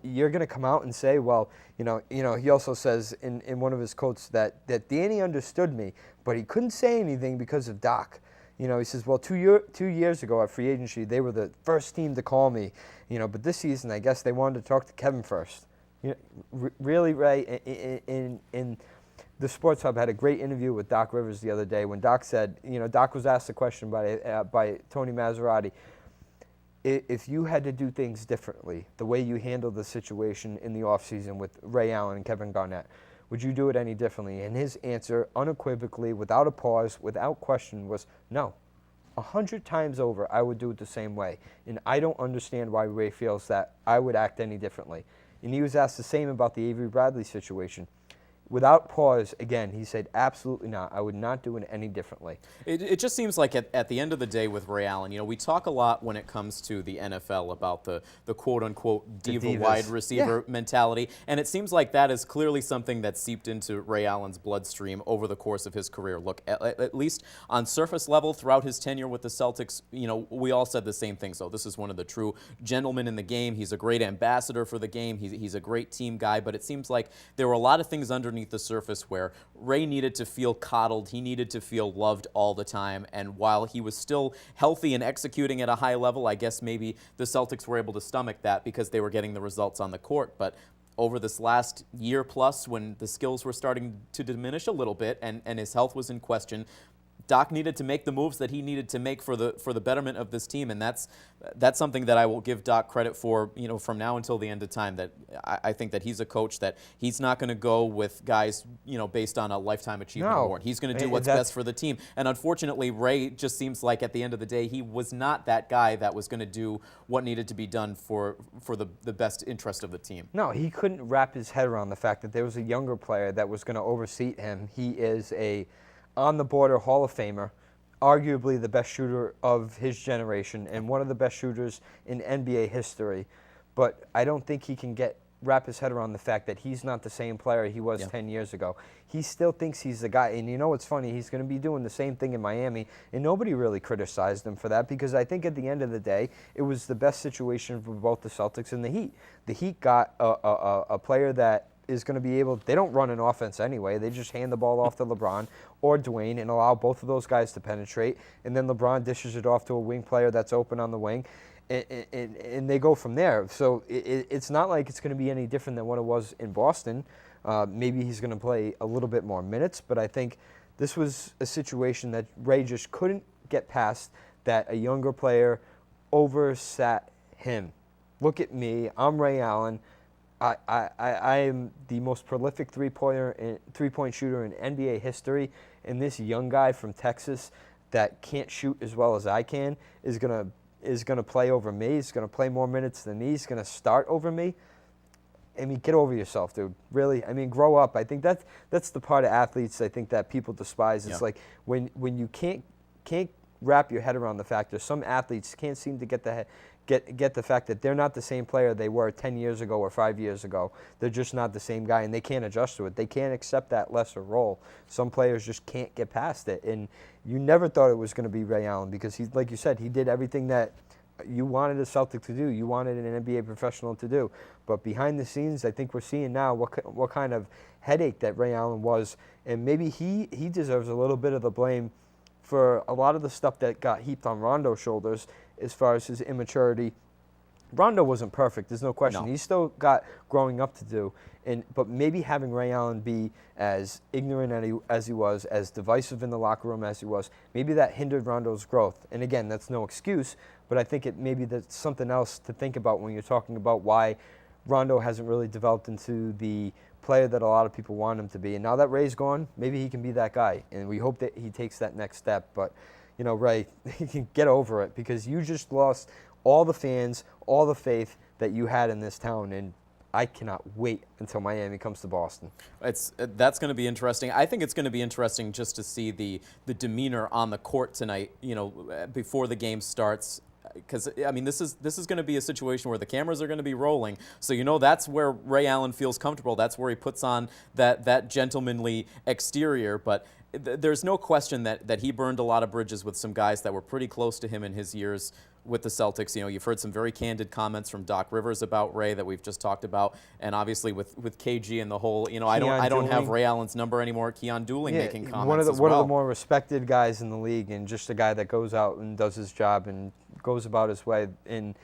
Speaker 2: you're going to come out and say, well, you know, he also says in one of his quotes that Danny understood me, but he couldn't say anything because of Doc. You know, he says, well, 2 years ago at free agency, they were the first team to call me, you know, but this season, I guess they wanted to talk to Kevin first. You know, really, Ray, in the Sports Hub had a great interview with Doc Rivers the other day when Doc said, you know, Doc was asked a question by Tony Maserati. If you had to do things differently, the way you handled the situation in the offseason with Ray Allen and Kevin Garnett, would you do it any differently? And his answer, unequivocally, without a pause, without question, was no. 100 times over, I would do it the same way. And I don't understand why Ray feels that I would act any differently. And he was asked the same about the Avery Bradley situation. Without pause, again, he said, absolutely not. I would not do it any differently.
Speaker 1: It just seems like at the end of the day with Ray Allen, you know, we talk a lot when it comes to the NFL about the quote-unquote diva wide receiver mentality, and it seems like that is clearly something that seeped into Ray Allen's bloodstream over the course of his career. Look, at least on surface level, throughout his tenure with the Celtics, you know, we all said the same thing. So this is one of the true gentlemen in the game. He's a great ambassador for the game. He's a great team guy, but it seems like there were a lot of things underneath the surface where Ray needed to feel coddled. He needed to feel loved all the time. And while he was still healthy and executing at a high level, I guess maybe the Celtics were able to stomach that because they were getting the results on the court. But over this last year plus, when the skills were starting to diminish a little bit and his health was in question, Doc needed to make the moves that he needed to make for the betterment of this team, and that's something that I will give Doc credit for, you know, from now until the end of time. That I think that he's a coach that he's not going to go with guys, you know, based on a lifetime achievement award. He's going to do what's best for the team. And unfortunately, Ray just seems like at the end of the day, he was not that guy that was going to do what needed to be done for the best interest of the team.
Speaker 2: No, he couldn't wrap his head around the fact that there was a younger player that was going to overseat him. He is a on-the-border Hall of Famer, arguably the best shooter of his generation and one of the best shooters in NBA history. But I don't think he can wrap his head around the fact that he's not the same player he was 10 years ago. He still thinks he's the guy. And you know what's funny? He's going to be doing the same thing in Miami, and nobody really criticized him for that because I think at the end of the day, it was the best situation for both the Celtics and the Heat. The Heat got a player that is going to be able, they don't run an offense anyway. They just hand the ball off to LeBron or Dwayne and allow both of those guys to penetrate. And then LeBron dishes it off to a wing player that's open on the wing. And they go from there. So it's not like it's going to be any different than what it was in Boston. Maybe he's going to play a little bit more minutes, but I think this was a situation that Ray just couldn't get past, that a younger player oversat him. Look at me. I'm Ray Allen. I am the most prolific three-point shooter in NBA history, and this young guy from Texas that can't shoot as well as I can is gonna play over me. He's gonna play more minutes than me. He's gonna start over me. I mean, get over yourself, dude. Really, I mean, grow up. I think that's the part of athletes I think that people despise. It's like when you can't wrap your head around the fact that some athletes can't seem to get the fact that they're not the same player they were 10 years ago or 5 years ago. They're just not the same guy, and they can't adjust to it. They can't accept that lesser role. Some players just can't get past it, and you never thought it was going to be Ray Allen because he, like you said, he did everything that you wanted a Celtic to do. You wanted an NBA professional to do. But behind the scenes, I think we're seeing now what kind of headache that Ray Allen was, and maybe he deserves a little bit of the blame for a lot of the stuff that got heaped on Rondo's shoulders as far as his immaturity. Rondo wasn't perfect, there's no question.
Speaker 1: No.
Speaker 2: He's still got growing up to do. But maybe having Ray Allen be as ignorant as he was, as divisive in the locker room as he was, maybe that hindered Rondo's growth. And again, that's no excuse, but I think maybe that's something else to think about when you're talking about why Rondo hasn't really developed into the player that a lot of people want him to be. And now that Ray's gone, maybe he can be that guy. And we hope that he takes that next step. But, you know, Ray, get over it, because you just lost all the fans, all the faith that you had in this town. And I cannot wait until Miami comes to Boston.
Speaker 1: That's going to be interesting. I think it's going to be interesting just to see the demeanor on the court tonight, you know, before the game starts. Because, I mean, this is going to be a situation where the cameras are going to be rolling. So, you know, that's where Ray Allen feels comfortable. That's where he puts on that gentlemanly exterior. But there's no question that he burned a lot of bridges with some guys that were pretty close to him in his years with the Celtics. You know, you've heard some very candid comments from Doc Rivers about Ray that we've just talked about. And obviously with KG and the whole, you know, I don't have Ray Allen's number anymore. Keon Dooling making comments
Speaker 2: one of
Speaker 1: the
Speaker 2: more respected guys in the league, and just a guy that goes out and does his job and goes about his way. And,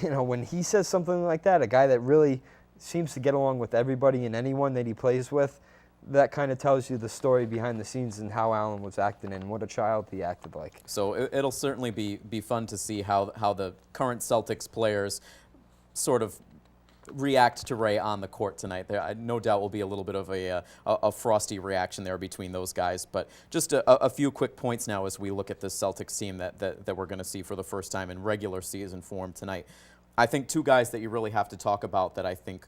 Speaker 2: you know, when he says something like that, a guy that really seems to get along with everybody and anyone that he plays with, that kind of tells you the story behind the scenes and how Allen was acting and what a child he acted like.
Speaker 1: So it'll certainly be fun to see how the current Celtics players sort of react to Ray on the court tonight. There, no doubt, will be a little bit of a frosty reaction there between those guys. But just a few quick points now as we look at this Celtics team that we're going to see for the first time in regular season form tonight. I think two guys that you really have to talk about that I think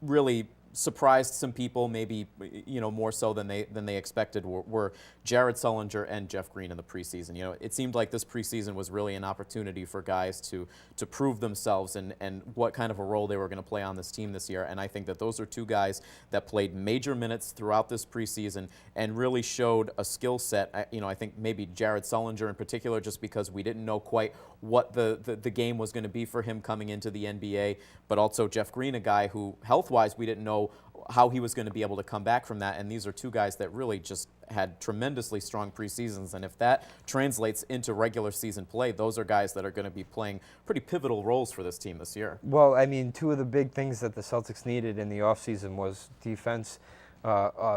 Speaker 1: really surprised some people, maybe, you know, more so than they expected, were Jared Sullinger and Jeff Green in the preseason. You know, it seemed like this preseason was really an opportunity for guys to prove themselves and what kind of a role they were going to play on this team this year. And I think that those are two guys that played major minutes throughout this preseason and really showed a skill set. You know, I think maybe Jared Sullinger in particular, just because we didn't know quite what the game was going to be for him coming into the NBA, but also Jeff Green, a guy who health-wise we didn't know how he was going to be able to come back from that. And these are two guys that really just had tremendously strong preseasons. And if that translates into regular season play, those are guys that are going to be playing pretty pivotal roles for this team this year.
Speaker 2: Well, I mean, two of the big things that the Celtics needed in the offseason was defense,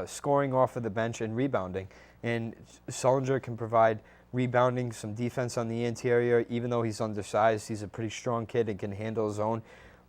Speaker 2: scoring off of the bench, and rebounding. And Sullinger can provide rebounding, some defense on the interior. Even though he's undersized, he's a pretty strong kid and can handle his own.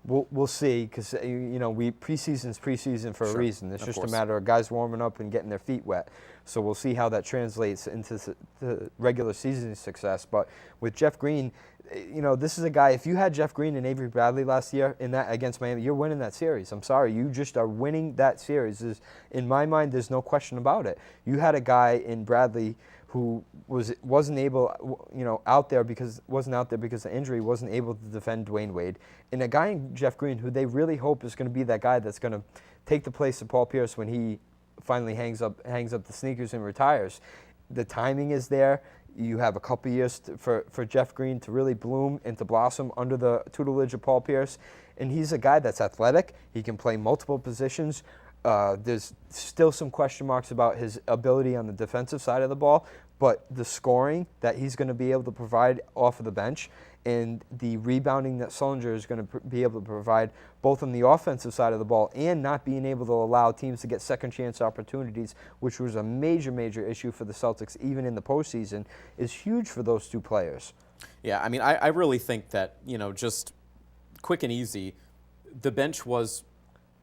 Speaker 2: We'll see, because you know, preseason's preseason for a reason. It's just a matter of guys warming up and getting their feet wet. So we'll see how that translates into the regular season success. But with Jeff Green, you know, this is a guy. If you had Jeff Green and Avery Bradley last year in that against Miami, you're winning that series. I'm sorry, you just are winning that series. In my mind, there's no question about it. You had a guy in Bradley who wasn't able, you know, wasn't out there because of injury, wasn't able to defend Dwayne Wade, and a guy in Jeff Green who they really hope is going to be that guy that's going to take the place of Paul Pierce when he finally hangs up the sneakers and retires. The timing is there. You have a couple years for Jeff Green to really bloom and to blossom under the tutelage of Paul Pierce, and he's a guy that's athletic. He can play multiple positions. There's still some question marks about his ability on the defensive side of the ball, but the scoring that he's going to be able to provide off of the bench and the rebounding that Sullinger is going to be able to provide both on the offensive side of the ball and not being able to allow teams to get second chance opportunities, which was a major issue for the Celtics even in the postseason, is huge for those two players.
Speaker 1: Yeah, I mean, I really think that, you know, just quick and easy, the bench was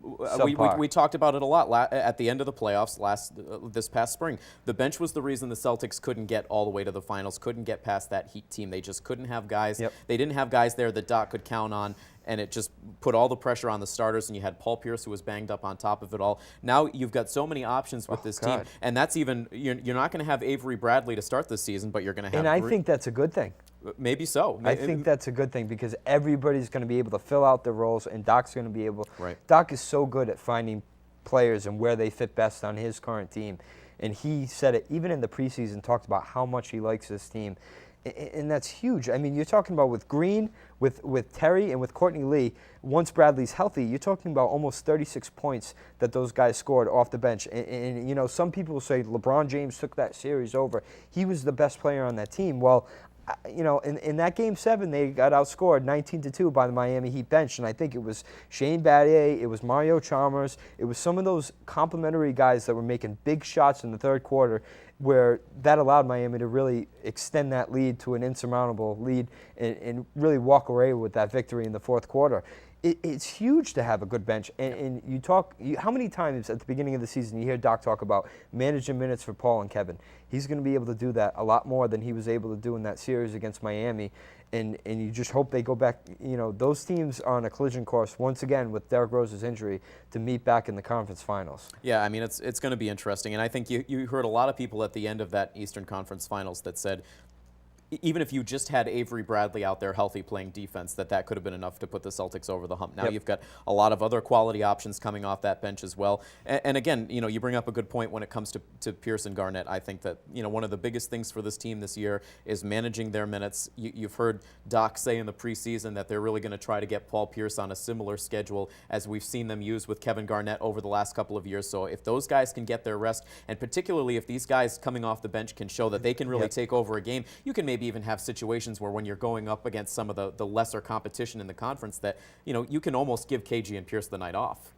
Speaker 1: we talked about it a lot at the end of the playoffs this past spring. The bench was the reason the Celtics couldn't get all the way to the finals, couldn't get past that Heat team. They just couldn't have guys.
Speaker 2: Yep.
Speaker 1: They didn't have guys there that Doc could count on, and it just put all the pressure on the starters, and you had Paul Pierce, who was banged up on top of it all. Now you've got so many options with this team, and that's even, you're not going to have Avery Bradley to start this season, but you're going to have...
Speaker 2: And I think that's a good thing.
Speaker 1: Maybe so.
Speaker 2: I think that's a good thing because everybody's going to be able to fill out their roles, and Doc's going to be able.
Speaker 1: Right.
Speaker 2: Doc is so good at finding players and where they fit best on his current team, and he said it even in the preseason. Talked about how much he likes this team, And that's huge. I mean, you're talking about with Green, with Terry, and with Courtney Lee, once Bradley's healthy, you're talking about almost 36 points that those guys scored off the bench. And you know, some people will say LeBron James took that series over. He was the best player on that team. Well, you know, in that Game 7, they got outscored 19-2 by the Miami Heat bench, and I think it was Shane Battier, it was Mario Chalmers, it was some of those complimentary guys that were making big shots in the third quarter, where that allowed Miami to really extend that lead to an insurmountable lead and really walk away with that victory in the fourth quarter. It's huge to have a good bench, and how many times at the beginning of the season you hear Doc talk about managing minutes for Paul and Kevin? He's going to be able to do that a lot more than he was able to do in that series against Miami, and you just hope they go back. You know, those teams are on a collision course once again with Derrick Rose's injury to meet back in the conference finals.
Speaker 1: Yeah, I mean, it's going to be interesting, and I think you heard a lot of people at the end of that Eastern Conference Finals that said, even if you just had Avery Bradley out there healthy playing defense, that could have been enough to put the Celtics over the hump. Now you've got a lot of other quality options coming off that bench as well. And again, you know, you bring up a good point when it comes to Pierce and Garnett. I think that, you know, one of the biggest things for this team this year is managing their minutes. You've heard Doc say in the preseason that they're really going to try to get Paul Pierce on a similar schedule as we've seen them use with Kevin Garnett over the last couple of years. So if those guys can get their rest, and particularly if these guys coming off the bench can show that they can really take over a game, you can maybe even have situations where when you're going up against some of the lesser competition in the conference that, you know, you can almost give KG and Pierce the night off.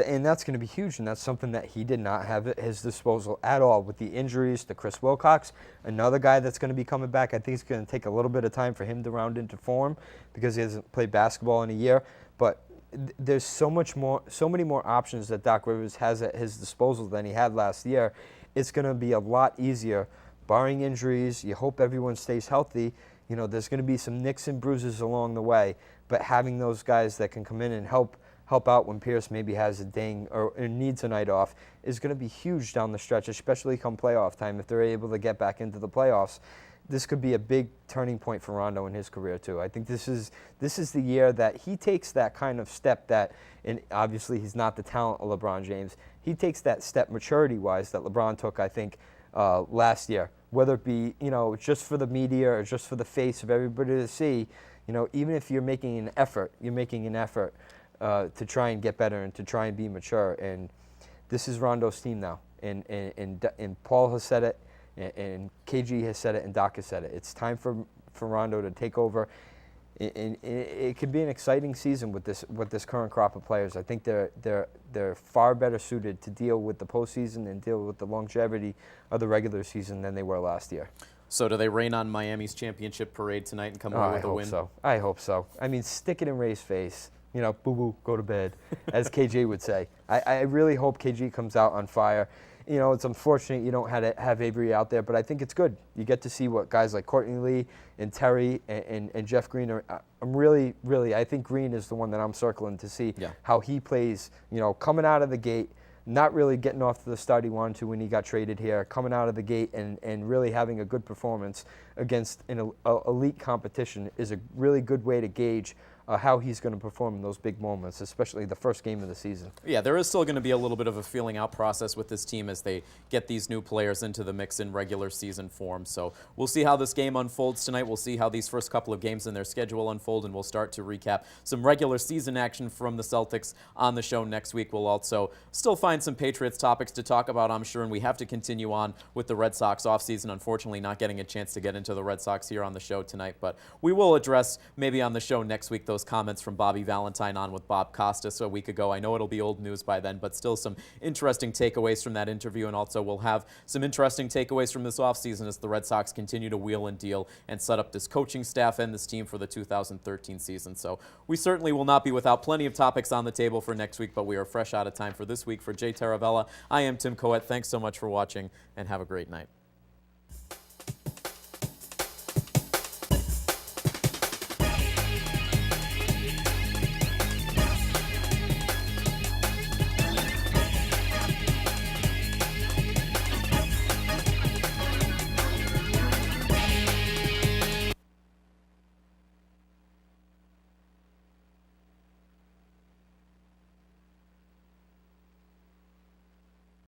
Speaker 2: And that's going to be huge, and that's something that he did not have at his disposal at all with the injuries to Chris Wilcox, another guy that's going to be coming back. I think it's going to take a little bit of time for him to round into form because he hasn't played basketball in a year, but there's so many more options that Doc Rivers has at his disposal than he had last year. It's going to be a lot easier, barring injuries. You hope everyone stays healthy. You know, there's going to be some nicks and bruises along the way, but having those guys that can come in and help out when Pierce maybe has a ding or needs a night off is going to be huge down the stretch, especially come playoff time. If they're able to get back into the playoffs, this could be a big turning point for Rondo in his career too. I think this is the year that he takes that kind of step that, and obviously he's not the talent of LeBron James, he takes that step maturity-wise that LeBron took, I think, last year. Whether it be, you know, just for the media or just for the face of everybody to see, you know, even if you're making an effort, to try and get better and to try and be mature. And this is Rondo's team now. And Paul has said it, and KG has said it, and Doc has said it. It's time for Rondo to take over. And it could be an exciting season with this current crop of players. I think they're far better suited to deal with the postseason and deal with the longevity of the regular season than they were last year.
Speaker 1: So do they rain on Miami's championship parade tonight and come away with a win?
Speaker 2: I hope so. I mean, stick it in Ray's face. You know, boo-boo, go to bed, as KJ would say. I really hope KG comes out on fire. You know, it's unfortunate you don't have Avery out there, but I think it's good. You get to see what guys like Courtney Lee and Terry and Jeff Green are. I'm really, I think Green is the one that I'm circling to see how he plays, you know, coming out of the gate, not really getting off to the start he wanted to when he got traded here, coming out of the gate and really having a good performance against an elite competition is a really good way to gauge how he's going to perform in those big moments, especially the first game of the season.
Speaker 1: Yeah, there is still going to be a little bit of a feeling out process with this team as they get these new players into the mix in regular season form. So we'll see how this game unfolds tonight. We'll see how these first couple of games in their schedule unfold, and we'll start to recap some regular season action from the Celtics on the show next week. We'll also still find some Patriots topics to talk about, I'm sure, and we have to continue on with the Red Sox offseason. Unfortunately, not getting a chance to get into the Red Sox here on the show tonight, but we will address maybe on the show next week those comments from Bobby Valentine on with Bob Costas a week ago. I know it'll be old news by then, but still some interesting takeaways from that interview, and also we'll have some interesting takeaways from this offseason as the Red Sox continue to wheel and deal and set up this coaching staff and this team for the 2013 season. So we certainly will not be without plenty of topics on the table for next week, but we are fresh out of time for this week. For Jay Taravella, I am Tim Coet. Thanks so much for watching, and have a great night.